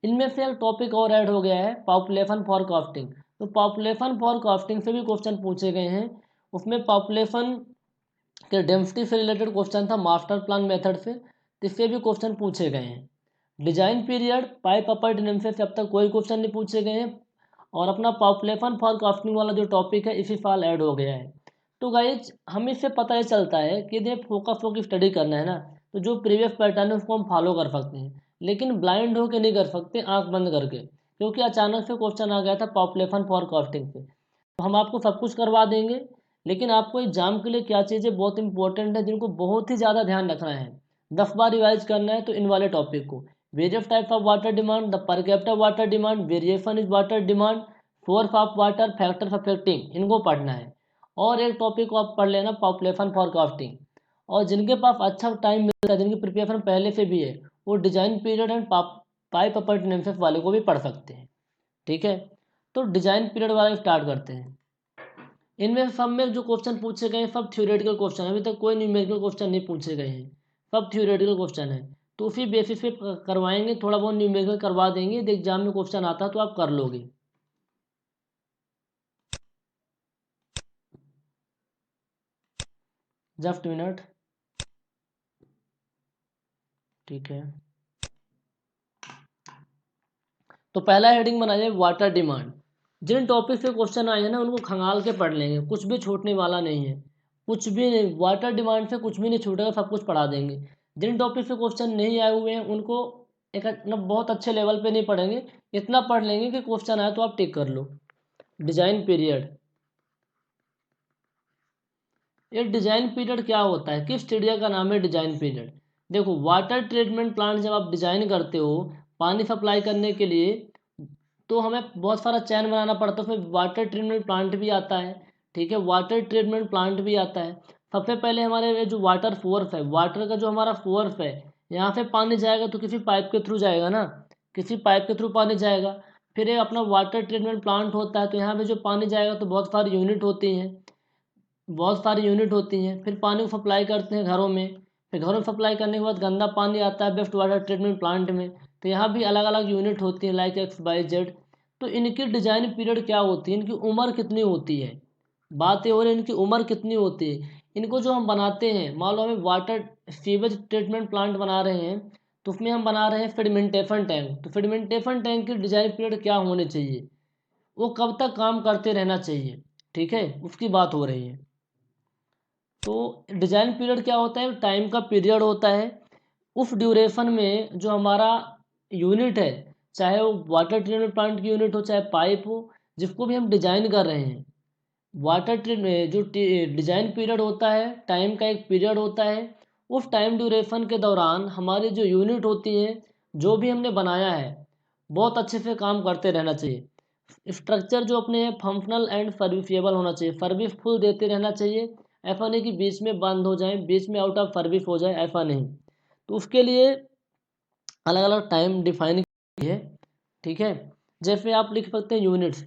इनमें से एक टॉपिक और ऐड हो गया है, पॉपुलेशन फॉरकास्टिंग। तो पॉपुलेशन फॉरकास्टिंग से भी क्वेश्चन पूछे गए हैं। उसमें पॉपुलेशन के डेंसिटी से रिलेटेड क्वेश्चन था मास्टर प्लान मेथड से, इससे भी क्वेश्चन पूछे गए हैं। डिजाइन पीरियड, पाइप अपर टेंडेंसी से अब तक कोई क्वेश्चन नहीं पूछे गए हैं। और अपना पॉपुलेशन फॉरकास्टिंग वाला जो टॉपिक है इसी साल ऐड हो गया है। तो गाइज हमें इससे पता ये चलता है कि यदि फोकस होकर स्टडी करना है ना, तो जो प्रीवियस पैटर्न है उसको हम फॉलो कर सकते हैं, लेकिन ब्लाइंड होकर नहीं कर सकते आंख बंद करके, क्योंकि अचानक से क्वेश्चन आ गया था पॉपुलेशन फॉरकास्टिंग से। तो हम आपको सब कुछ करवा देंगे, लेकिन आपको एग्जाम के लिए क्या चीज़ें बहुत इंपॉर्टेंट है जिनको बहुत ही ज़्यादा ध्यान रखना है, 10 बार रिवाइज करना है, तो इन वाले टॉपिक को, various type of water demand, the per capita water demand, variation is water demand, source of water, factors affecting, इनको पढ़ना है। और एक टॉपिक को आप पढ़ लेना, पॉपुलेशन फॉरकास्टिंग। और जिनके पास अच्छा टाइम मिलता है, जिनकी प्रिपरेशन पहले से भी है, वो डिजाइन पीरियड एंड पाइप अपर्टेनेंसेस वाले को भी पढ़ सकते हैं, ठीक है। तो डिजाइन पीरियड वाले स्टार्ट करते हैं। इनमें सब में जो क्वेश्चन पूछे गए हैं सब थ्योरेटिकल क्वेश्चन, अभी तक कोई न्यूमेरिकल क्वेश्चन नहीं पूछे गए हैं, सब थ्योरेटिकल क्वेश्चन है। तो उसी बेसिस पे करवाएंगे, थोड़ा बहुत न्यूमेरिकल करवा देंगे, यदि एग्जाम में क्वेश्चन आता है तो आप कर लोगे। जस्ट मिनट, ठीक है। तो पहला हेडिंग बनाइए वाटर डिमांड। जिन टॉपिक से क्वेश्चन आए हैं ना उनको खंगाल के पढ़ लेंगे, कुछ भी छूटने वाला नहीं है, कुछ भी नहीं, वाटर डिमांड से कुछ भी नहीं छूटेगा, सब कुछ पढ़ा देंगे। जिन टॉपिक से क्वेश्चन नहीं आए हुए हैं उनको एक मतलब बहुत अच्छे लेवल पे नहीं पढ़ेंगे, इतना पढ़ लेंगे कि क्वेश्चन आए तो आप टिक कर लो। डिजाइन पीरियड, ये डिजाइन पीरियड क्या होता है, किस चिड़िया का नाम है डिजाइन पीरियड। देखो वाटर ट्रीटमेंट प्लांट जब आप डिजाइन करते हो पानी सप्लाई करने के लिए, तो हमें बहुत सारा चैन बनाना पड़ता है, उसमें वाटर ट्रीटमेंट प्लांट भी आता है, ठीक है, वाटर ट्रीटमेंट प्लांट भी आता है। सबसे पहले हमारे जो वाटर फोर्स है, वाटर का जो हमारा फोर्स है, यहाँ से पानी जाएगा तो किसी पाइप के थ्रू जाएगा ना, किसी पाइप के थ्रू पानी जाएगा। फिर ये अपना वाटर ट्रीटमेंट प्लांट होता है, तो यहाँ पे जो पानी जाएगा तो बहुत सारी यूनिट होती हैं, बहुत सारी यूनिट होती हैं। फिर पानी को सप्लाई करते हैं घरों में, फिर घरों में सप्लाई करने के बाद गंदा पानी आता है वेस्ट वाटर ट्रीटमेंट प्लांट में, तो यहाँ भी अलग अलग यूनिट होती हैं लाइक XYZ। तो इनकी डिजाइन पीरियड क्या होती है, इनकी उम्र कितनी होती है, बात ये हो रही है इनकी उम्र कितनी होती है। इनको जो हम बनाते हैं, मान लो हमें वाटर सीवेज ट्रीटमेंट प्लांट बना रहे हैं, तो उसमें हम बना रहे हैं फेडिमेंटेशन टैंक, तो फेडिमेंटेशन टैंक की डिजाइन पीरियड क्या होनी चाहिए, वो कब तक काम करते रहना चाहिए, ठीक है, उसकी बात हो रही है। तो डिजाइन पीरियड क्या होता है, टाइम का पीरियड होता है, उस ड्यूरेशन में जो हमारा यूनिट है, चाहे वो वाटर ट्रीटमेंट प्लांट की यूनिट हो चाहे पाइप हो, जिसको भी हम डिजाइन कर रहे हैं, वाटर ट्रीटमेंट जो डिजाइन पीरियड होता है, टाइम का एक पीरियड होता है, उस टाइम ड्यूरेशन के दौरान हमारी जो यूनिट होती है, जो भी हमने बनाया है, बहुत अच्छे से काम करते रहना चाहिए। स्ट्रक्चर जो अपने हैं फंक्शनल एंड सर्विसेबल होना चाहिए, सर्विस फुल देते रहना चाहिए, ऐसा नहीं कि बीच में बंद हो जाए, बीच में आउट ऑफ सर्विस हो जाए, ऐसा नहीं। तो उसके लिए अलग अलग टाइम डिफाइन है, ठीक है। जैसे आप लिख सकते हैं यूनिट्स,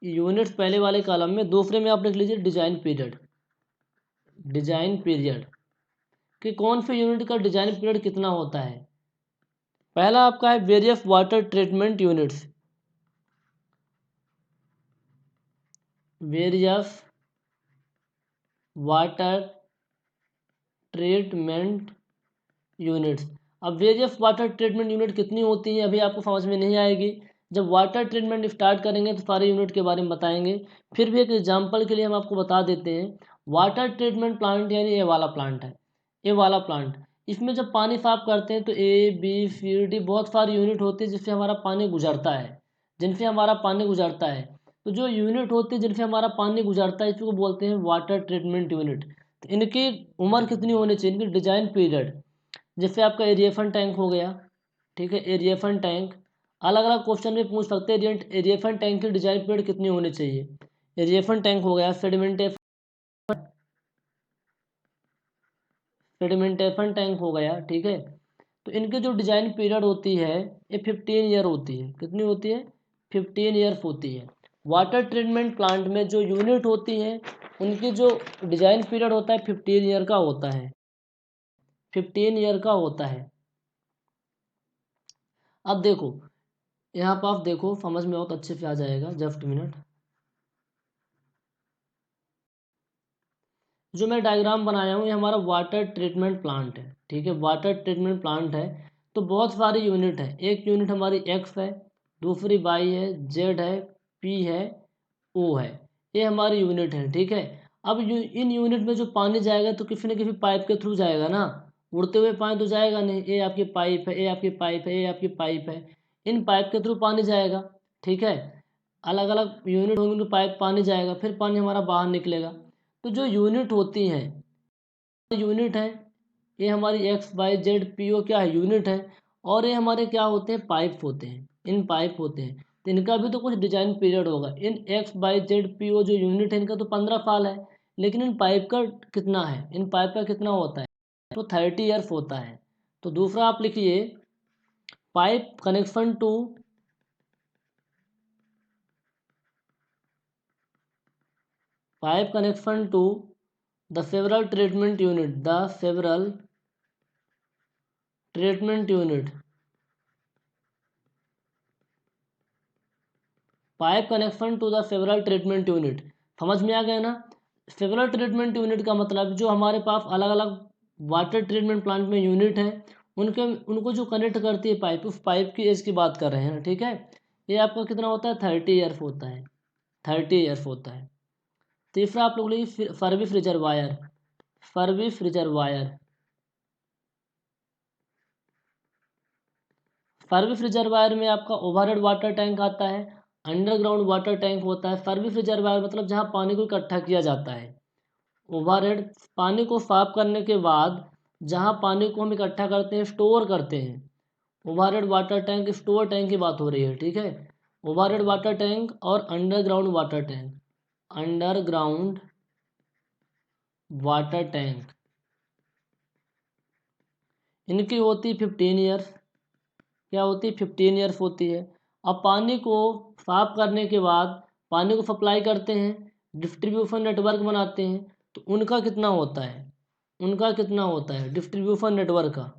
यूनिट्स पहले वाले कॉलम में, दूसरे में आप लिख लीजिए डिजाइन पीरियड, डिजाइन पीरियड कि कौन से यूनिट का डिजाइन पीरियड कितना होता है। पहला आपका है various water treatment units, various water treatment units. अब वेरियस वाटर ट्रीटमेंट यूनिट कितनी होती हैं अभी आपको समझ में नहीं आएगी, जब वाटर ट्रीटमेंट स्टार्ट करेंगे तो सारे यूनिट के बारे में बताएंगे। फिर भी एक एग्जांपल के लिए हम आपको बता देते हैं, वाटर ट्रीटमेंट प्लांट यानी ये वाला प्लांट है, ये वाला प्लांट। इसमें जब पानी साफ करते हैं तो A B C D बहुत सारी यूनिट होती है जिससे हमारा पानी गुजरता है, जिनसे हमारा पानी गुजरता है। तो जो यूनिट होती है जिनसे हमारा पानी गुजरता है इसको बोलते हैं वाटर ट्रीटमेंट यूनिट। तो इनकी उम्र कितनी होनी चाहिए, इनकी डिजाइन पीरियड, जैसे आपका एरिएफन टैंक हो गया, ठीक है, एरिएफन टैंक अलग अलग क्वेश्चन में पूछ सकते हैं। एरिएफन टैंक की डिजाइन पीरियड कितनी होनी चाहिए। एरिएफन टैंक हो गया, सेडिमेंटेशन टैंक हो गया, ठीक है। तो इनकी जो डिजाइन पीरियड होती है ये 15 ईयर होती है। कितनी होती है? 15 ईयर्स होती है। वाटर ट्रीटमेंट प्लांट में जो यूनिट होती हैं उनकी जो डिजाइन पीरियड होता है 15 ईयर का होता है, 15 ईयर का होता है। अब देखो यहाँ पर, आप देखो समझ में बहुत अच्छे से आ जाएगा, जस्ट मिनट। जो मैं डायग्राम बनाया हूँ ये हमारा वाटर ट्रीटमेंट प्लांट है, ठीक है, वाटर ट्रीटमेंट प्लांट है। तो बहुत सारी यूनिट है, एक यूनिट हमारी एक्स है, दूसरी वाई है, जेड है, पी है, ओ है, ये हमारी यूनिट है, ठीक है। अब इन यूनिट में जो पानी जाएगा तो किसी न किसी पाइप के थ्रू जाएगा ना, उड़ते हुए पानी तो जाएगा नहीं। ये आपकी पाइप है, ये आपकी पाइप है, ये आपकी पाइप है, इन पाइप के थ्रू पानी जाएगा, ठीक है। अलग अलग यूनिट होंगे तो पाइप पानी जाएगा, फिर पानी हमारा बाहर निकलेगा। तो जो यूनिट होती हैं, यूनिट है, ये हमारी X Y Z P O क्या है, यूनिट है। और ये हमारे क्या होते हैं, पाइप होते हैं, इन पाइप होते हैं। तो इनका भी तो कुछ डिजाइन पीरियड होगा। इन X Y Z P O जो यूनिट है इनका तो 15 साल है, लेकिन इन पाइप का कितना है, इन पाइप का कितना होता है, तो 30 ईयर्स होता है। तो दूसरा आप लिखिए, pipe connection to, pipe connection to the several treatment unit, the several treatment unit, pipe connection to the several treatment unit. समझ में आ गया ना। सेवरल ट्रीटमेंट यूनिट का मतलब जो हमारे पास अलग अलग वाटर ट्रीटमेंट प्लांट में यूनिट है, उनके उनको जो कनेक्ट करती है पाइप, उस पाइप की एज की बात कर रहे हैं, ठीक है। ये आपका कितना होता है, 30 ईयर्स होता है, 30 ईयर्स होता है। तीसरा आप लोग लिए service reservoir, service reservoir, service reservoir में आपका ओवरहेड वाटर टैंक आता है, अंडरग्राउंड वाटर टैंक होता है। सर्विस रिजर्वायर मतलब जहाँ पानी को इकट्ठा किया जाता है। ओवरहेड पानी को साफ करने के बाद जहाँ पानी को हम इकट्ठा करते हैं, स्टोर करते हैं। Overhead water tank store tank की बात हो रही है, ठीक है। ओवरहेड वाटर टैंक और underground water tank, underground water tank, इनकी होती 15 ईयर्स। क्या होती है, 15 ईयर्स होती है। अब पानी को साफ करने के बाद पानी को सप्लाई करते हैं, डिस्ट्रीब्यूशन नेटवर्क बनाते हैं। तो उनका कितना होता है, उनका कितना होता है डिस्ट्रीब्यूशन नेटवर्क का,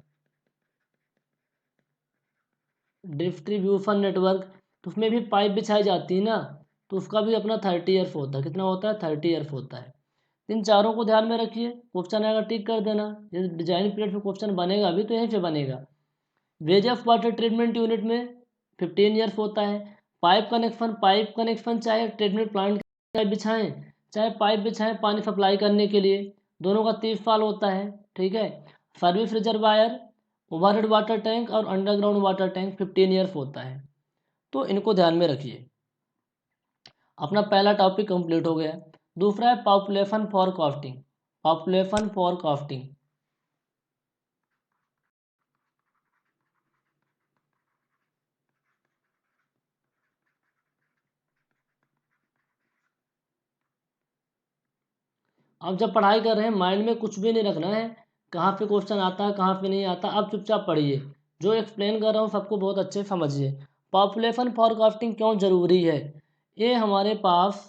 डिस्ट्रीब्यूशन नेटवर्क, तो उसमें भी पाइप बिछाई जाती है ना, तो उसका भी अपना 30 ईयर्स होता है। कितना होता है, 30 ईयर्स होता है। इन चारों को ध्यान में रखिए, क्वेश्चन आएगा टिक कर देना। ये डिजाइन पीरियड पे क्वेश्चन बनेगा भी तो यहीं से बनेगा। Ways of water treatment unit में 15 ईयर्स होता है। पाइप कनेक्शन, पाइप कनेक्शन चाहे ट्रीटमेंट प्लांट चाहे बिछाएं, चाहे पाइप बिछाएं पानी सप्लाई करने के लिए, दोनों का 30 साल होता है, ठीक है। Service reservoir, overhead water tank और अंडरग्राउंड वाटर टैंक 15 ईयर्स होता है। तो इनको ध्यान में रखिए। अपना पहला टॉपिक कंप्लीट हो गया। दूसरा है पॉपुलेशन फॉरकास्टिंग, पॉपुलेशन फॉरकास्टिंग। अब जब पढ़ाई कर रहे हैं माइंड में कुछ भी नहीं रखना है, कहाँ पे क्वेश्चन आता है कहाँ पे नहीं आता, अब चुपचाप पढ़िए। जो एक्सप्लेन कर रहा हूँ सबको बहुत अच्छे से समझिए। पॉपुलेशन फॉरकास्टिंग क्यों ज़रूरी है। ये हमारे पास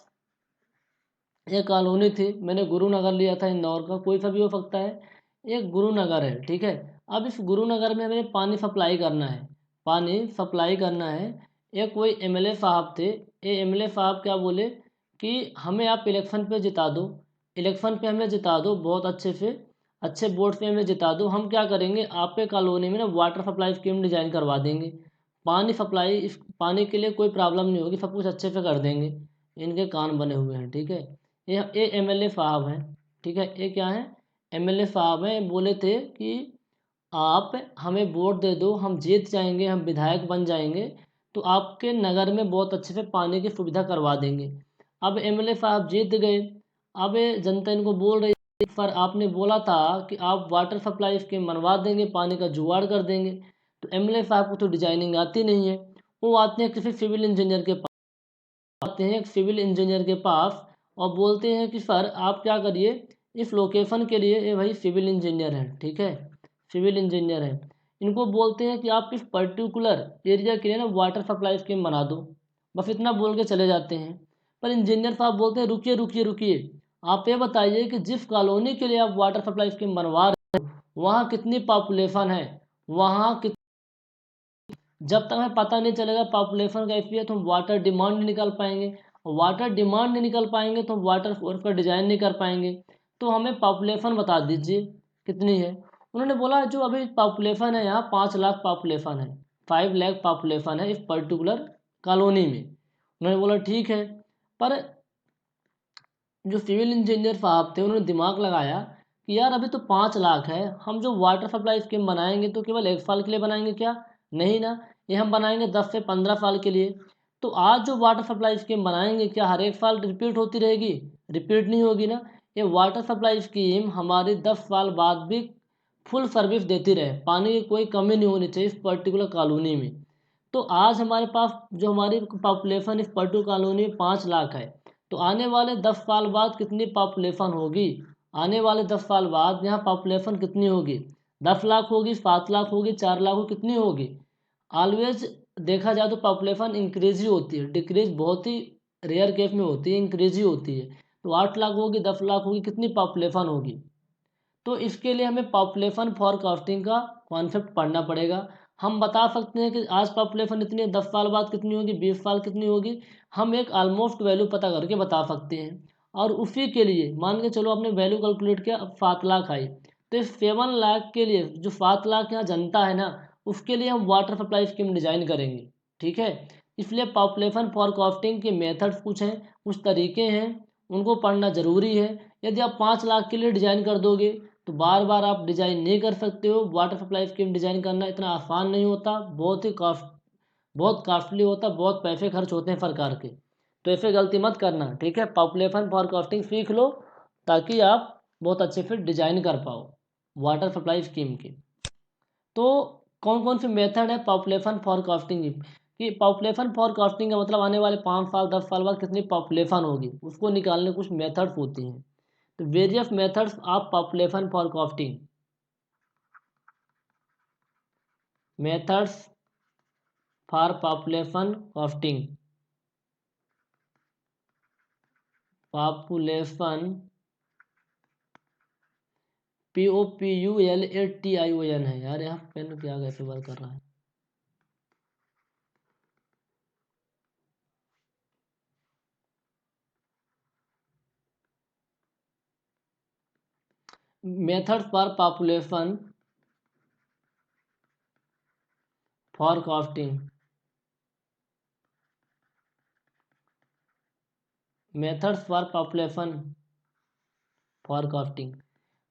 एक कॉलोनी थी, मैंने गुरुनगर लिया था इंदौर का, कोई सा भी हो सकता है। एक गुरुनगर है, ठीक है। अब इस गुरुनगर में हमें पानी सप्लाई करना है, पानी सप्लाई करना है। एक कोई एमएलए साहब थे, ये एमएलए साहब क्या बोले कि हमें आप इलेक्शन पे जिता दो, इलेक्शन पे हमें जिता दो, बहुत अच्छे से अच्छे वोट पे हमें जिता दो। हम क्या करेंगे, आपके कॉलोनी में ना वाटर सप्लाई स्कीम डिजाइन करवा देंगे। पानी सप्लाई, इस पानी के लिए कोई प्रॉब्लम नहीं होगी, सब कुछ अच्छे से कर देंगे। इनके कान बने हुए हैं, ठीक है। ये एमएलए साहब हैं, ठीक है, ये क्या है, एमएलए साहब हैं, बोले थे कि आप हमें वोट दे दो, हम जीत जाएंगे, हम विधायक बन जाएंगे, तो आपके नगर में बहुत अच्छे से पानी की सुविधा करवा देंगे। अब एमएलए साहब जीत गए। अब ये जनता इनको बोल रही है, पर आपने बोला था कि आप वाटर सप्लाई स्कीम बनवा देंगे, पानी का जुगाड़ कर देंगे। तो एमएलए साहब को तो डिजाइनिंग आती नहीं है। वो आते हैं किसी सिविल इंजीनियर के पास, आते हैं एक सिविल इंजीनियर के पास और बोलते हैं कि सर आप क्या करिए, इस लोकेशन के लिए, ये भाई सिविल इंजीनियर है, ठीक है, सिविल इंजीनियर है, इनको बोलते हैं कि आप इस पर्टिकुलर एरिया के लिए ना वाटर सप्लाई स्कीम बना दो। बस इतना बोल के चले जाते हैं। पर इंजीनियर साहब बोलते हैं रुकिए रुकिए रुकिए, आप ये बताइए कि जिस कॉलोनी के लिए आप वाटर सप्लाई स्कीम बनवा रहे हो वहाँ कितनी पॉपुलेशन है, वहाँ जब तक हमें पता नहीं चलेगा पॉपुलेशन का एफपीए तो हम वाटर डिमांड नहीं निकाल पाएंगे, वाटर डिमांड नहीं निकाल पाएंगे तो हम वाटर फोर्स का डिजाइन नहीं कर पाएंगे। तो हमें पॉपुलेशन बता दीजिए कितनी है। उन्होंने बोला जो अभी पॉपुलेशन है यहाँ 5 लाख पॉपुलेशन है, 5 लाख पॉपुलेशन है इस पर्टिकुलर कॉलोनी में। उन्होंने बोला ठीक है। पर जो सिविल इंजीनियर साहब थे उन्होंने दिमाग लगाया कि यार अभी तो 5 लाख है, हम जो वाटर सप्लाई स्कीम बनाएंगे तो केवल 1 साल के लिए बनाएंगे क्या, नहीं ना, ये हम बनाएंगे 10 से 15 साल के लिए। तो आज जो वाटर सप्लाई स्कीम बनाएंगे क्या हर एक साल रिपीट होती रहेगी, रिपीट नहीं होगी ना। ये वाटर सप्लाई स्कीम हमारी 10 साल बाद भी फुल सर्विस देती रहे, पानी की कोई कमी नहीं होनी चाहिए इस पर्टिकुलर कॉलोनी में। तो आज हमारे पास जो हमारी पॉपुलेशन इस पर्टिकुलर कॉलोनी में 5 लाख है, तो आने वाले 10 साल बाद कितनी पॉपुलेशन होगी, आने वाले 10 साल बाद यहाँ पॉपुलेशन कितनी होगी, 10 लाख होगी, 7 लाख होगी, 4 लाख होगी, कितनी होगी। ऑलवेज देखा जाए तो पॉपुलेशन इंक्रीज ही होती है, डिक्रीज बहुत ही रेयर केस में होती है, इंक्रीज ही होती है। तो 8 लाख होगी, 10 लाख होगी, कितनी पॉपुलेशन होगी। तो इसके लिए हमें पॉपुलेशन फॉरकास्टिंग का कॉन्सेप्ट पढ़ना पड़ेगा। हम बता सकते हैं कि आज पॉपुलेशन इतनी है, 10 साल बाद कितनी होगी, 20 साल कितनी होगी, हम एक ऑलमोस्ट वैल्यू पता करके बता सकते हैं। और उसी के लिए मान के चलो आपने वैल्यू कैलकुलेट किया, अब 7 लाख आई, तो इस 7 लाख के लिए जो 7 लाख यहाँ जनता है ना, उसके लिए हम वाटर सप्लाई स्कीम डिजाइन करेंगे, ठीक है। इसलिए पॉपुलेशन फॉरकास्टिंग के मेथड्स कुछ हैं, कुछ तरीके हैं, उनको पढ़ना जरूरी है। यदि आप 5 लाख के लिए डिजाइन कर दोगे तो बार बार आप डिजाइन नहीं कर सकते हो। वाटर सप्लाई स्कीम डिजाइन करना इतना आसान नहीं होता, बहुत कॉस्टली होता, बहुत पैसे खर्च होते हैं सरकार के। तो ऐसे गलती मत करना, ठीक है। पॉपुलेशन फॉरकास्टिंग सीख लो ताकि आप बहुत अच्छे से डिजाइन कर पाओ वाटर सप्लाई स्कीम की। तो कौन कौन से मेथड है पॉपुलेशन फॉरकास्टिंग की, कि पॉपुलेशन फॉरकास्टिंग का मतलब आने वाले 5 साल 10 साल बाद कितनी पॉपुलेशन होगी उसको निकालने कुछ मेथड्स होती हैं। तो various methods of population forecasting, methods for population costing, population POPULATION है यार, यहाँ पेन क्या कैसे वर्क कर रहा है। Methods for population forecasting, methods for population forecasting,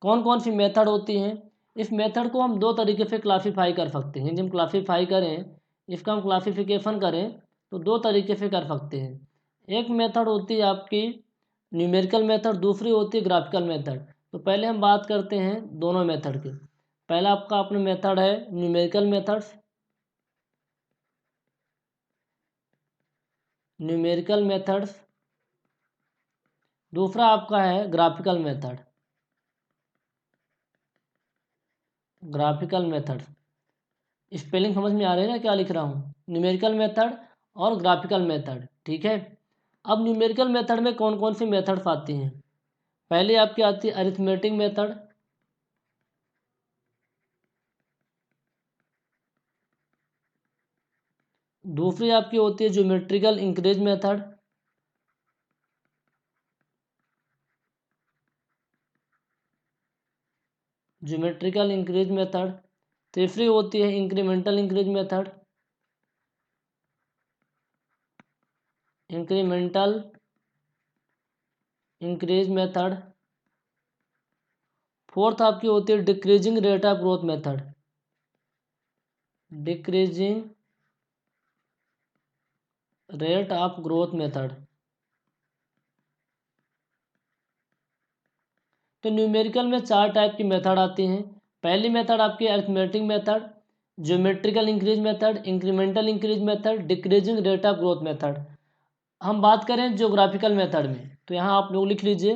कौन कौन सी मेथड होती हैं। इस मेथड को हम दो तरीके से क्लासीफाई कर सकते हैं। जब हम क्लासीफाई करें, इसका हम क्लासिफिकेशन करें तो दो तरीके से कर सकते हैं। एक मेथड होती है आपकी न्यूमेरिकल मेथड, दूसरी होती है ग्राफिकल मेथड। तो पहले हम बात करते हैं दोनों मेथड की। पहला आपका अपना मेथड है न्यूमेरिकल मेथड्स, न्यूमेरिकल मेथड्स, दूसरा आपका है graphical method, graphical method. Spelling समझ में आ रही है ना क्या लिख रहा हूँ, न्यूमेरिकल मेथड और ग्राफिकल मेथड, ठीक है। अब न्यूमेरिकल मेथड में कौन कौन सी मेथड्स आती हैं। पहले आपकी आती है अरिथमेटिक मेथड, दूसरी आपकी होती है geometrical increase method, geometrical increase method, तीसरी होती है incremental increase method, incremental increase method, fourth आपकी होती है decreasing rate of growth method, decreasing rate of growth method. तो न्यूमेरिकल में 4 टाइप की मेथड आती हैं। पहली मेथड आपकी arithmetic method, geometrical increase method, incremental increase method, decreasing rate of growth method. हम बात करें ज्योग्राफिकल मेथड में, तो यहाँ आप लोग लिख लीजिए,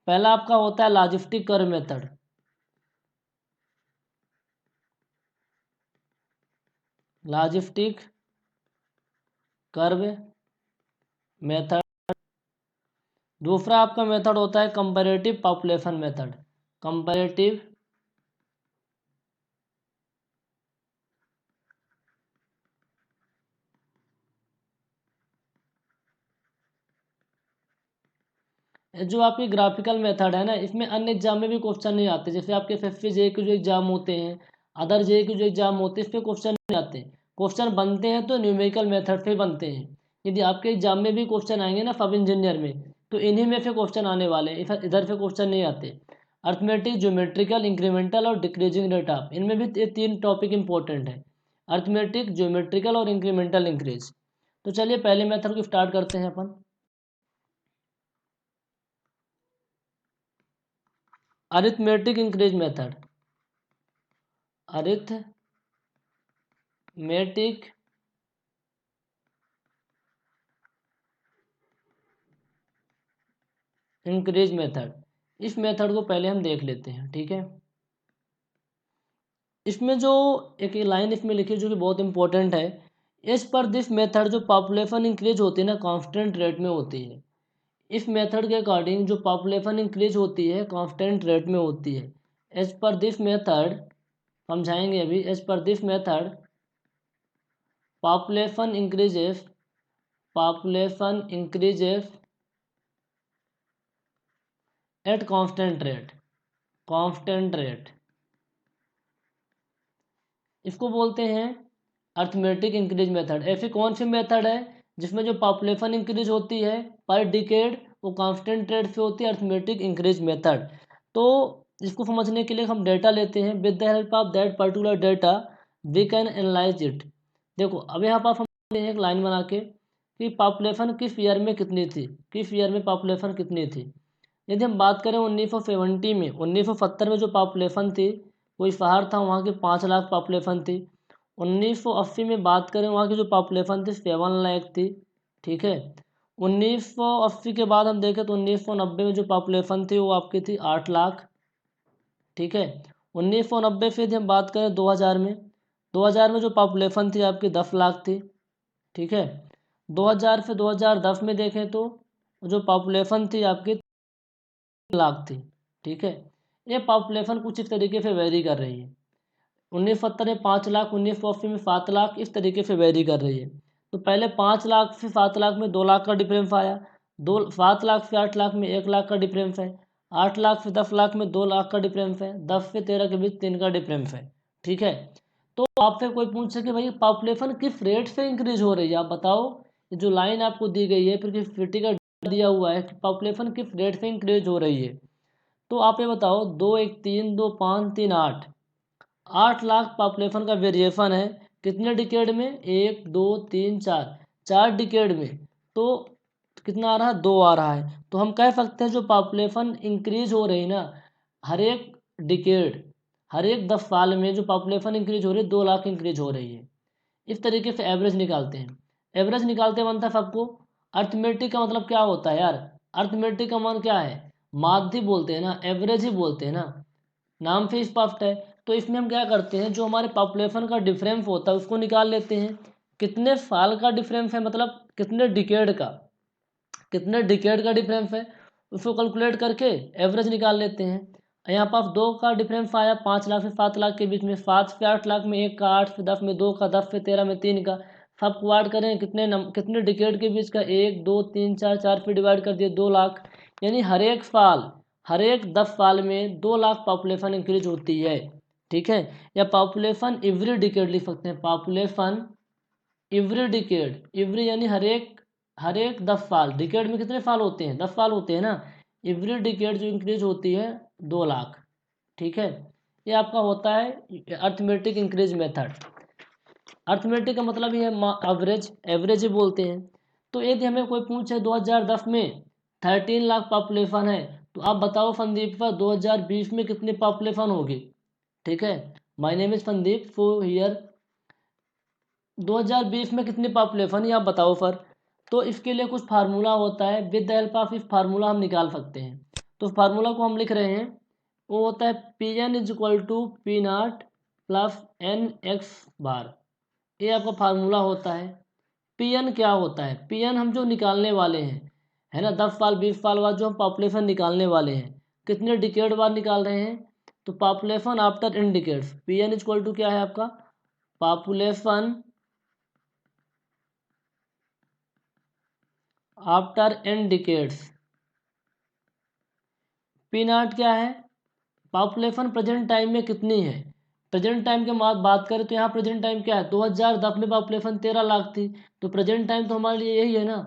पहला आपका होता है logistic curve method, logistic curve method. दूसरा आपका मेथड होता है कंपैरेटिव पॉपुलेशन मेथड, कंपैरेटिव जो आपकी ग्राफिकल मेथड है ना, इसमें अन्य एग्जाम में भी क्वेश्चन नहीं आते। जैसे आपके एफएफए जे के जो एग्जाम होते हैं, अदर जे के जो एग्जाम होते हैं, इस पे क्वेश्चन नहीं आते। क्वेश्चन बनते हैं तो न्यूमेरिकल मेथड से बनते हैं। यदि आपके एग्जाम में भी क्वेश्चन आएंगे ना सब इंजीनियर में, तो इन्हीं में से क्वेश्चन आने वाले हैं, इधर से क्वेश्चन नहीं आते। अर्थमेटिक, ज्योमेट्रिकल, इंक्रीमेंटल और डिक्रीजिंग रेट ऑफ, इनमें भी ये 3 टॉपिक इंपॉर्टेंट है, अर्थमेटिक, ज्योमेट्रिकल और इंक्रीमेंटल इंक्रीज। तो चलिए पहले मेथड को स्टार्ट करते हैं अपन। Arithmetic increase method, arithmetic increase method. इस मेथड को पहले हम देख लेते हैं, ठीक है। इसमें जो एक लाइन इसमें लिखी है जो कि बहुत इंपॉर्टेंट है, एज पर दिस मेथड जो पॉपुलेशन इंक्रीज होती है ना कांस्टेंट रेट में होती है। इस मेथड के अकॉर्डिंग जो पॉपुलेशन इंक्रीज होती है कांस्टेंट रेट में होती है। एज पर दिस मेथड, समझाएंगे अभी, as per this method population increases, population increases at constant rate, constant rate, इसको बोलते हैं अर्थमेटिक इंक्रीज मेथड। ऐसी कौन सी मेथड है जिसमें जो पॉपुलेशन इंक्रीज होती है पर डिकेड वो कांस्टेंट रेट से होती है, अर्थमेटिक इंक्रीज मेथड। तो इसको समझने के लिए हम डेटा लेते हैं, with the help of that particular data we can analyse it. देखो अब यहाँ पर हम एक लाइन बना के कि पॉपुलेशन किस ईयर में कितनी थी, किस ईयर में पॉपुलेशन कितनी थी। यदि हम बात करें 1970 में, 1970 में जो पॉपुलेशन थी, कोई शहर था वहाँ की 5 लाख पॉपुलेशन थी। 1980 में बात करें वहाँ की जो पॉपुलेशन थी 7 लाख थी, ठीक है। 1980 के बाद हम देखें तो 1990 में जो पॉपुलेशन थी वो आपकी थी 8 लाख, ठीक है। 1990 से यदि हम बात करें 2000 में, 2000 में जो पॉपुलेशन थी आपकी 10 लाख थी, ठीक है। 2000 से 2010 में देखें तो जो पॉपुलेशन थी आपकी लाख थी, ठीक है। ये पॉपुलेशन कुछ इस तरीके से वेरी कर रही है, 1970 में 5 लाख, 1980 में 7 लाख, इस तरीके से वेरी कर रही है। तो पहले 5 लाख से 7 लाख में 2 लाख का डिफरेंस आया, 7 लाख से 8 लाख में 1 लाख का डिफरेंस है, 8 लाख से 10 लाख में 2 लाख का डिफरेंस है, 10 से 13 के बीच 3 का डिफरेंस है, ठीक है। तो आपसे कोई पूछे कि भाई पॉपुलेशन किस रेट से इंक्रीज हो रही है, आप बताओ। ये जो लाइन आपको दी गई है फिर किस फिफ्टी का दिया हुआ है कि पॉपुलेशन किस रेट से इंक्रीज हो रही है, तो आप ये बताओ, 2 1 3 2 5 3 8, 8 लाख पॉपुलेशन का वेरिएशन है कितने डिकेड में, 1 2 3 4, 4 डिकेड में। तो कितना आ रहा है, 2 आ रहा है। तो हम कह सकते हैं जो पॉपुलेशन इंक्रीज हो रही ना हर एक डिकेड, हर एक 10 साल में जो पॉपुलेशन इंक्रीज हो रही है 2 लाख इंक्रीज हो रही है। इस तरीके से एवरेज निकालते हैं। एवरेज निकालते बनता है सबको। अर्थमेटिक का मतलब क्या होता है यार, अर्थमेटिक का मान क्या है, माध्य बोलते हैं ना, एवरेज ही बोलते हैं ना, नाम से स्पष्ट है। तो इसमें हम क्या करते हैं, जो हमारे पॉपुलेशन का डिफरेंस होता है उसको निकाल लेते हैं। कितने साल का डिफरेंस है, मतलब कितने डिकेड का, कितने डिकेड का डिफरेंस है, उसको कैलकुलेट करके एवरेज निकाल लेते हैं। यहाँ पास 2 का डिफरेंस आया 5 लाख से 7 लाख के बीच में, 7 से 8 लाख में 1 का, 8 से 10 में 2 का, 10 से 13 में 3 का। सबको ऐड करें कितने डिकेड के बीच का, 1 2 3 4, 4 पे डिवाइड कर दिए 2 लाख। यानी हर एक साल, हर एक 10 साल में 2 लाख पॉपुलेशन इंक्रीज होती है, ठीक है। या पॉपुलेशन एवरी डिकेड लिख सकते हैं, पॉपुलेशन एवरी डिकेड, एवरी यानी हर एक 10 साल, डिकेड में कितने साल होते हैं, 10 साल होते हैं ना। एवरी डिकेड जो इंक्रीज होती है 2 लाख, ठीक है। ये आपका होता है अर्थमेटिक इंक्रीज मेथड। अर्थमेटिक का मतलब ये है एवरेज, एवरेज ही बोलते हैं। तो यदि हमें कोई पूछे 2010 में 13 लाख पॉपुलेशन है, तो आप बताओ संदीप का 2020 में कितनी पॉपुलेशन होगी। ठीक है, my name is Sandeep so here 2020 में कितनी पॉपुलेशन, ये आप बताओ सर। तो इसके लिए कुछ फार्मूला होता है, विद द हेल्प ऑफ इस फार्मूला हम निकाल सकते हैं। तो फार्मूला को हम लिख रहे हैं, वो होता है P N is equal to P naught plus N X bar. ये आपका फार्मूला होता है। पी एन क्या होता है, पी एन हम जो निकालने वाले हैं, है ना, 10 साल 20 साल बाद जो हम पॉपुलेशन निकालने वाले हैं, कितने डिकेड बाद निकाल रहे हैं, तो population after N decades. P N is equal to क्या है आपका, population after N decades. P naught क्या है, पॉपुलेशन प्रेजेंट टाइम में कितनी है। प्रेजेंट टाइम के बात करें तो यहाँ प्रेजेंट टाइम क्या है, 2010 में पॉपुलेशन 13 लाख थी, तो प्रेजेंट टाइम तो हमारे लिए यही है ना,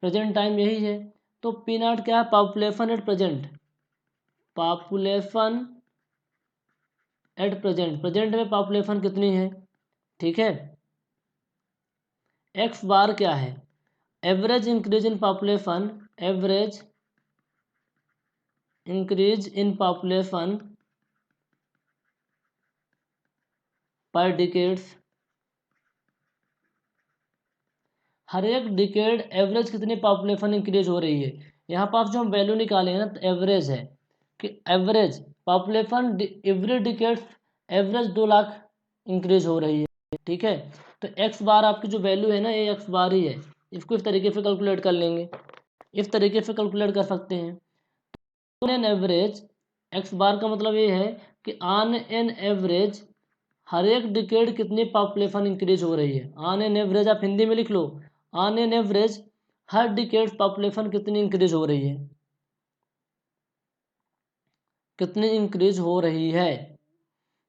प्रेजेंट टाइम यही है। तो पी नॉट क्या है, population at present, population at present, present में पॉपुलेशन कितनी है। ठीक है, एक्स बार क्या है, average increase in population, average increase in population पर डिकेड्स। हर एक डिकेड एवरेज कितनी पॉपुलेशन इंक्रीज हो रही है। यहाँ पर जो हम वैल्यू निकाले हैं ना, तो एवरेज है कि average population every decade average 2 lakh increase हो रही है। ठीक है, तो एक्स बार आपकी जो वैल्यू है ना, ये एक्स बार ही है। इसको इस तरीके से कैलकुलेट कर लेंगे, इस तरीके से कैलकुलेट कर सकते हैं। ऑन एन एवरेज, एक्स बार का मतलब ये है कि ऑन एन एवरेज हर एक डिकेड कितनी पॉपुलेशन इंक्रीज हो रही है। ऑन एन एवरेज आप हिंदी में लिख लो, ऑन एन एवरेज हर डिकेड पॉपुलेशन कितनी इंक्रीज हो रही है, कितनी इंक्रीज हो रही है।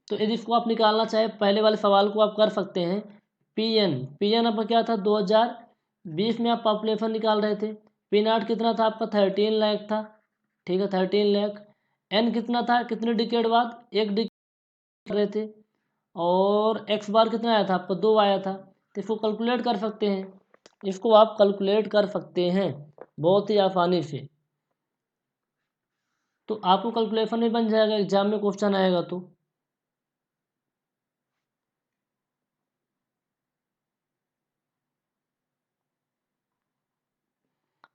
तो यदि इसको आप निकालना चाहे, पहले वाले सवाल को आप कर सकते हैं। पी एन आपका क्या था, 2020 में आप पॉपुलेशन निकाल रहे थे। पी नॉट कितना था आपका, 13 लाख था। ठीक है, 13 लाख। एन कितना था, कितने डिकेड बाद, एक डिकेड रहे थे। और एक्स बार कितना आया था आपका, 2 आया था। तो इसको कैलकुलेट कर सकते हैं, इसको आप कैलकुलेट कर सकते हैं बहुत ही आसानी से। तो आपको कैलकुलेशन में बन जाएगा, एग्जाम में क्वेश्चन आएगा तो।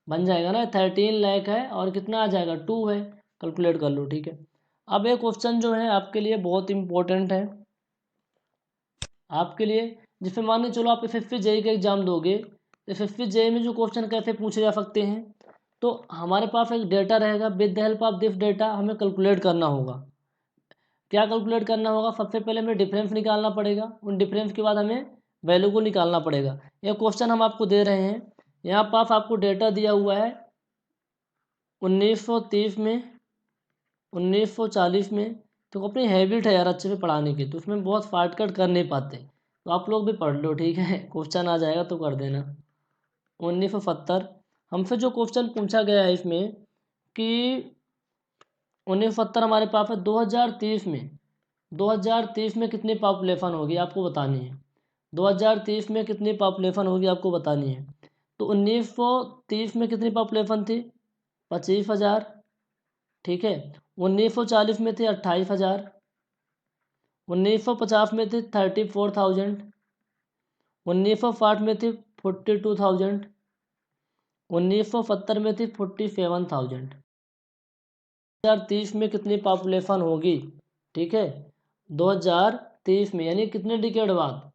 बन जाएगा ना, 13 लाख है और कितना आ जाएगा, 2 है, कैलकुलेट कर लो। ठीक है, अब ये क्वेश्चन जो है आपके लिए बहुत इंपॉर्टेंट है, आपके लिए, जिसमें मान के चलो आप एसएससी जेई का एग्जाम दोगे, एसएससी जेई में जो क्वेश्चन कैसे पूछे जा सकते हैं, तो हमारे पास एक डेटा रहेगा, with the help of this data हमें कैलकुलेट करना होगा। क्या कैलकुलेट करना होगा, सबसे पहले हमें डिफरेंस निकालना पड़ेगा, उन डिफरेंस के बाद हमें वैल्यू को निकालना पड़ेगा। यह क्वेश्चन हम आपको दे रहे हैं, यहाँ पास आपको डेटा दिया हुआ है 1930 में, 1940 में। तो अपनी हैबिट है यार अच्छे से पढ़ाने की, तो उसमें बहुत शॉर्टकट कर नहीं पाते, तो आप लोग भी पढ़ लो। ठीक है, क्वेश्चन आ जाएगा तो कर देना। 1970 हमसे जो क्वेश्चन पूछा गया है इसमें कि 1970 हमारे पास है, 2030 में, 2030 में कितनी पॉपुलेशन होगी आपको बतानी है। 2030 में कितनी पॉपुलेशन होगी आपको बतानी है। तो 1930 में कितनी पॉपुलेशन थी, 25,000। ठीक है, 1940 में थे 28,000, 1950 में थे 34,000, 1960 में थी 42,000, 1970 में थी 47,000। 2030 में कितनी पॉपुलेशन होगी। ठीक है, 2030 में यानी कितने डिकेड बाद,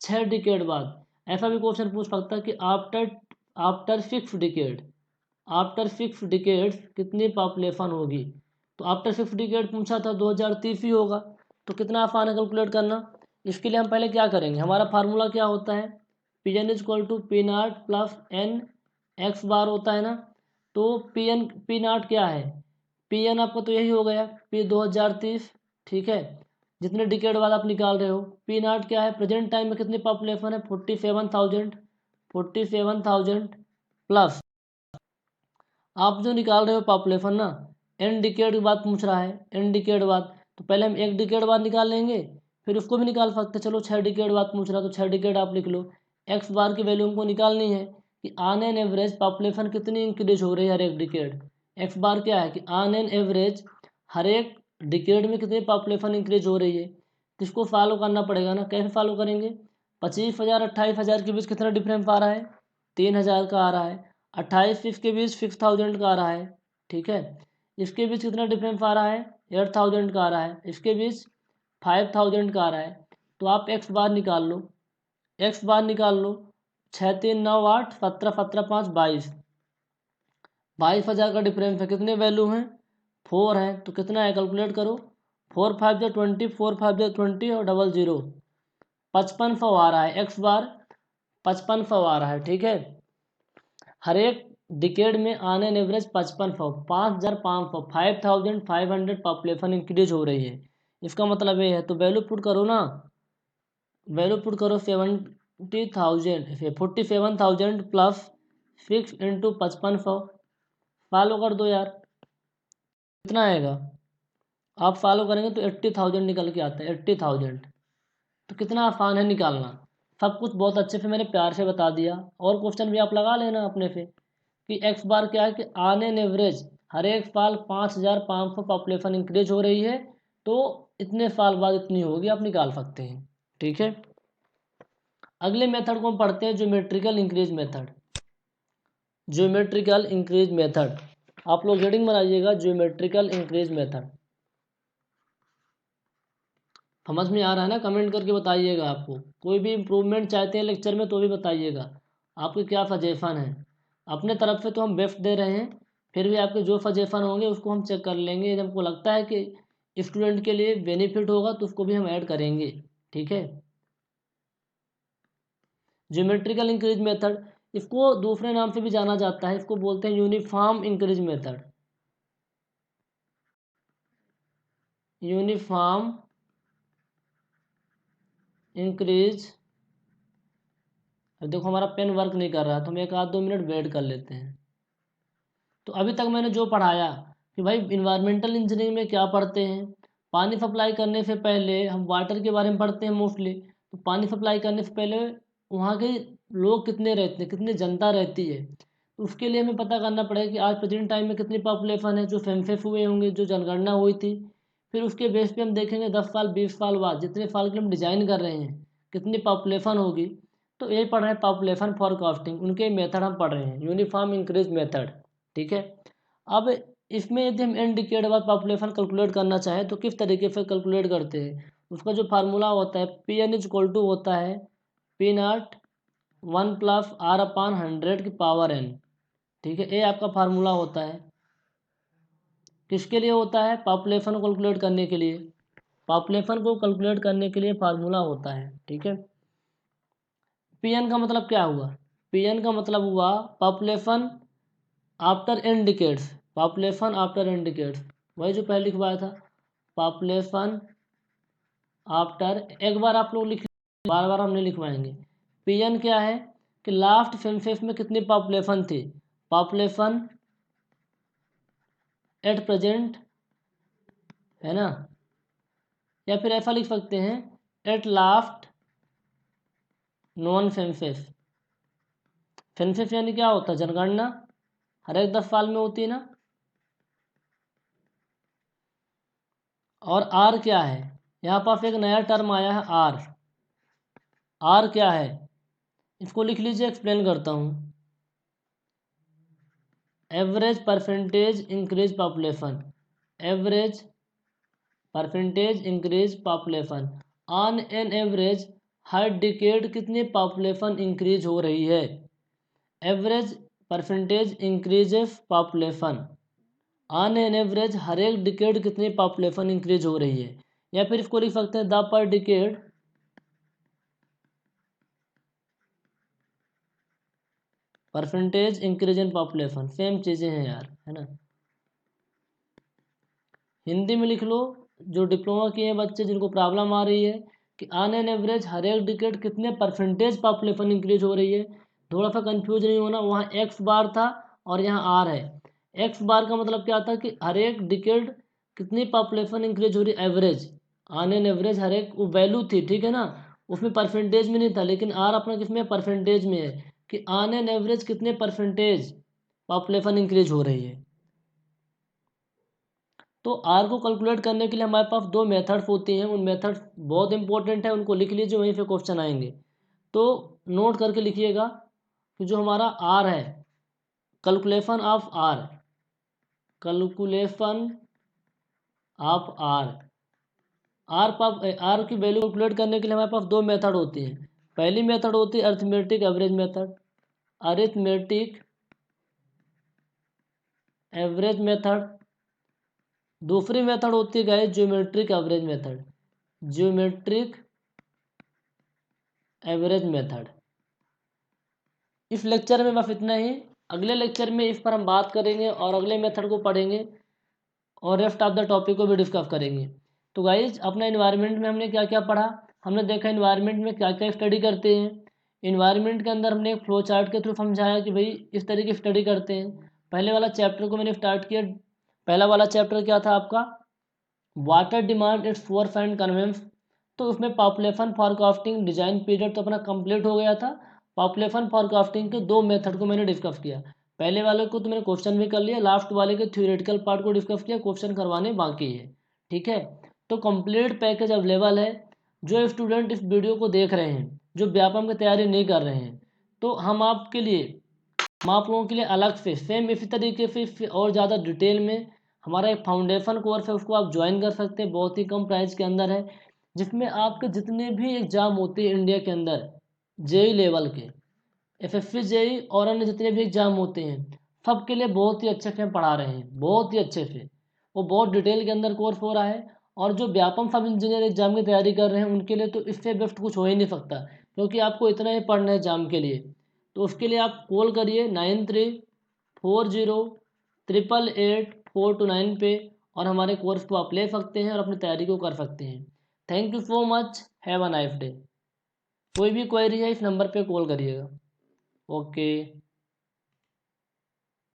6 डिकेड बाद। ऐसा भी क्वेश्चन पूछ सकता है कि after after 6 decade, after 6 decades कितनी पॉपुलेशन होगी। तो आफ्टर 6 डिकेड पूछा था, 2030 ही होगा। तो कितना आसान है कैलकुलेट करना। इसके लिए हम पहले क्या करेंगे, हमारा फार्मूला क्या होता है, P N is equal to P naught plus N X bar होता है ना। तो पी नाट क्या है, पी एन आपका तो यही हो गया, पी 2030। ठीक है, जितने डिकेड बाद आप निकाल रहे हो। पी नाट क्या है, प्रेजेंट टाइम में कितनी पॉपुलेशन है, 47,000, 47,000 प्लस आप जो निकाल रहे हो पॉपुलेशन ना, एन डिकेड के बाद पूछ रहा है, एन डिकेड बाद, तो पहले हम 1 डिकेड बाद निकाल लेंगे, फिर उसको भी निकाल सकते। चलो 6 डिकेड बाद पूछ रहा तो 6 डिकेड आप लिख लो। एक्स बार की वैल्यू हमको निकालनी है कि ऑन एन एवरेज पॉपुलेशन कितनी इंक्रीज हो रही है हर एक डिकेड। एक्स बार क्या है कि ऑन एन एवरेज हर एक डिकेड में कितनी पॉपुलेशन इंक्रीज हो रही है। तो इसको फॉलो करना पड़ेगा ना। कैसे फॉलो करेंगे? 25,000 28,000 के बीच कितना डिफरेंस आ रहा है? 3,000 का आ रहा है। 28 के बीच 6,000 का आ रहा है। ठीक है, इसके बीच कितना डिफरेंस आ रहा है? 8,000 का आ रहा है। इसके बीच 5,000 का आ रहा है। तो आप एक्स बार निकाल लो, एक्स बार निकाल लो। 6 3 9 8 17 17 5 22, 22,000 का डिफरेंस है। कितने वैल्यू हैं? 4 है। तो कितना है कैलकुलेट करो। 4 5 जो 20, 4 5 जो 20 और डबल 0, 5500 आ रहा है। एक्स बार 5500 आ रहा है। ठीक है, हर एक डिकेड में on an average 5500, 5,500, 5,500 population increase हो रही है। इसका मतलब ये है। तो वैल्यू पुट करो ना, वैल्यू पुट करो 47,000 प्लस 6 इंटू 5500। फॉलो कर दो यार, कितना आएगा? आप फॉलो करेंगे तो 80,000 निकल के आता है। 80,000 तो कितना आसान है निकालना। सब कुछ बहुत अच्छे से मैंने प्यार से बता दिया। और क्वेश्चन भी आप लगा लेना अपने से कि एक्स बार क्या है कि ऑन एन एवरेज हर एक साल 5,500 पॉपुलेशन इंक्रीज हो रही है। तो इतने साल बाद इतनी होगी, आप निकाल सकते हैं। ठीक है, अगले मेथड को हम पढ़ते हैं, geometrical increase method. Geometrical increase method, आप लोग हेडिंग बनाइएगा, ज्योमेट्रिकल इंक्रीज मेथड। समझ में आ रहा है ना? कमेंट करके बताइएगा। आपको कोई भी इम्प्रूवमेंट चाहते हैं लेक्चर में तो भी बताइएगा, आपके क्या सजेशन है। अपने तरफ से तो हम बेस्ट दे रहे हैं, फिर भी आपके जो सजेशन होंगे उसको हम चेक कर लेंगे। यदि हमको लगता है कि स्टूडेंट के लिए बेनिफिट होगा तो उसको भी हम ऐड करेंगे। ठीक है, ज्योमेट्रिकल इंक्रीज मेथड, इसको दूसरे नाम से भी जाना जाता है। इसको बोलते हैं uniform increase method. Uniform increase. अब देखो हमारा पेन वर्क नहीं कर रहा, तो हम 1-2 मिनट वेट कर लेते हैं। तो अभी तक मैंने जो पढ़ाया कि भाई इन्वायरमेंटल इंजीनियरिंग में क्या पढ़ते हैं। पानी सप्लाई करने से पहले हम वाटर के बारे में पढ़ते हैं मोस्टली। तो पानी सप्लाई करने से पहले वहाँ के लोग कितने रहते हैं, कितनी जनता रहती है, तो उसके लिए हमें पता करना पड़ेगा कि आज प्रेजेंट टाइम में कितनी पॉपुलेशन है। जो सेंसस हुए होंगे, जो जनगणना हुई थी, फिर उसके बेस पे हम देखेंगे 10 साल 20 साल बाद जितने साल के लिए हम डिजाइन कर रहे हैं कितनी पॉपुलेशन होगी। तो यही पढ़ रहे हैं पॉपुलेशन फॉरकास्टिंग, उनके मेथड हम पढ़ रहे हैं, यूनिफॉर्म इंक्रीज मेथड। ठीक है, अब इसमें यदि हम एन डिकेड बाद पॉपुलेशन कैलकुलेट करना चाहें तो किस तरीके से कैलकुलेट करते हैं। उसका जो फार्मूला होता है P N is equal to होता है P naught 1 plus R upon 100 की पावर एन। ठीक है, ये आपका फार्मूला होता है। किसके लिए होता है? पॉपुलेशन को कैलकुलेट करने के लिए। पॉपुलेशन को कैलकुलेट करने के लिए फार्मूला होता है। ठीक है, पी एन का मतलब क्या हुआ? पी एन का मतलब हुआ population after N decades. Population after N decades, वही जो पहले लिखवाया था, पॉपुलेशन आफ्टर। एक बार आप लोग लिख, बार बार हम नहीं लिखवाएंगे। पी एन क्या है कि लास्ट सेंसस में कितनी पॉपुलेशन थी, पॉपुलेशन एट प्रेजेंट, है ना। या फिर ऐसा लिख सकते हैं at last non census. Census यानी क्या होता है? जनगणना, हर एक 10 साल में होती है ना। और आर क्या है? यहाँ पास एक नया टर्म आया है आर। आर क्या है इसको लिख लीजिए, एक्सप्लेन करता हूँ। Average percentage increase population, average percentage increase population. On an average हर डिकेड कितनी पॉपुलेशन इंक्रीज हो रही है। Average percentage increases population, on an average हर एक डिकेड कितनी पॉपुलेशन इंक्रीज हो रही है। या फिर इसको लिख सकते हैं द पर decade percentage increase in population. Same चीज़ें हैं यार, है ना। हिंदी में लिख लो, जो डिप्लोमा किए हैं बच्चे जिनको प्रॉब्लम आ रही है कि ऑन एन एवरेज हर एक डिकेड कितने परसेंटेज पॉपुलेशन इंक्रीज हो रही है। थोड़ा सा कंफ्यूज नहीं होना, वहाँ एक्स बार था और यहाँ आर है। एक्स बार का मतलब क्या था कि हर एक डिकेड कितनी पॉपुलेशन इंक्रीज हो रही है, एवरेज, ऑन एन एवरेज हर एक वो वैल्यू थी, ठीक है ना, उसमें परसेंटेज में नहीं था, लेकिन आर अपना किसमें परसेंटेज में है कि ऑन एन एवरेज कितने परसेंटेज पॉपुलेशन इंक्रीज हो रही है। तो आर को कैलकुलेट करने के लिए हमारे पास दो मेथड्स होती हैं, उन मेथड्स बहुत इंपॉर्टेंट है, उनको लिख लीजिए, वहीं पे क्वेश्चन आएंगे। तो नोट करके लिखिएगा कि जो हमारा आर है, calculation of R, calculation of R की वैल्यू कैलकुलेट करने के लिए हमारे पास दो मेथड होती हैं। पहली मेथड होती है arithmetic average method, arithmetic average method. दूसरी मेथड होती है guys geometric average method, geometric average method. इस लेक्चर में बस इतना ही, अगले लेक्चर में इस पर हम बात करेंगे और अगले मेथड को पढ़ेंगे और रेस्ट ऑफ द टॉपिक को भी डिस्कस करेंगे। तो गाइज अपना इन्वायरमेंट में हमने क्या क्या पढ़ा, हमने देखा इन्वायरमेंट में क्या क्या स्टडी करते हैं। इन्वायरमेंट के अंदर हमने एक फ्लो चार्ट के थ्रू समझाया कि भाई इस तरीके की स्टडी करते हैं। पहले वाला चैप्टर को मैंने स्टार्ट किया, पहला वाला चैप्टर क्या था आपका, water demand its source and conveyance. तो उसमें पॉपुलेशन फॉरकास्टिंग डिजाइन पीरियड तो अपना कंप्लीट हो गया था। पॉपुलेशन फॉरकास्टिंग के दो मेथड को मैंने डिस्कस किया, पहले वाले को तो मैंने क्वेश्चन भी कर लिया, लास्ट वाले के थ्योरेटिकल पार्ट को डिस्कस किया, क्वेश्चन करवाने बाकी है, ठीक है। तो कंप्लीट पैकेज अवेलेबल है। जो स्टूडेंट इस वीडियो को देख रहे हैं, जो व्यापम की तैयारी नहीं कर रहे हैं, तो हम आपके लिए, हम आप लोगों के लिए अलग से सेम इसी तरीके से और ज़्यादा डिटेल में हमारा एक फाउंडेशन कोर्स है, उसको आप ज्वाइन कर सकते हैं, बहुत ही कम प्राइस के अंदर है, जिसमें आपके जितने भी एग्ज़ाम होते हैं इंडिया के अंदर, जेई लेवल के, एसएससी जेई और अन्य जितने भी एग्ज़ाम होते हैं, सबके लिए बहुत ही अच्छे से हम पढ़ा रहे हैं, बहुत ही अच्छे से। वो बहुत डिटेल के अंदर कोर्स हो रहा है। और जो व्यापम सब इंजीनियर एग्जाम की तैयारी कर रहे हैं उनके लिए तो इससे बेस्ट कुछ हो ही नहीं सकता, क्योंकि आपको इतना ही पढ़ना है एग्जाम के लिए। तो उसके लिए आप कॉल करिए 9340888429 पे, और हमारे कोर्स को आप ले सकते हैं और अपनी तैयारी को कर सकते हैं। Thank you so much, have a nice day. कोई भी क्वेरी है इस नंबर पे कॉल करिएगा। ओके।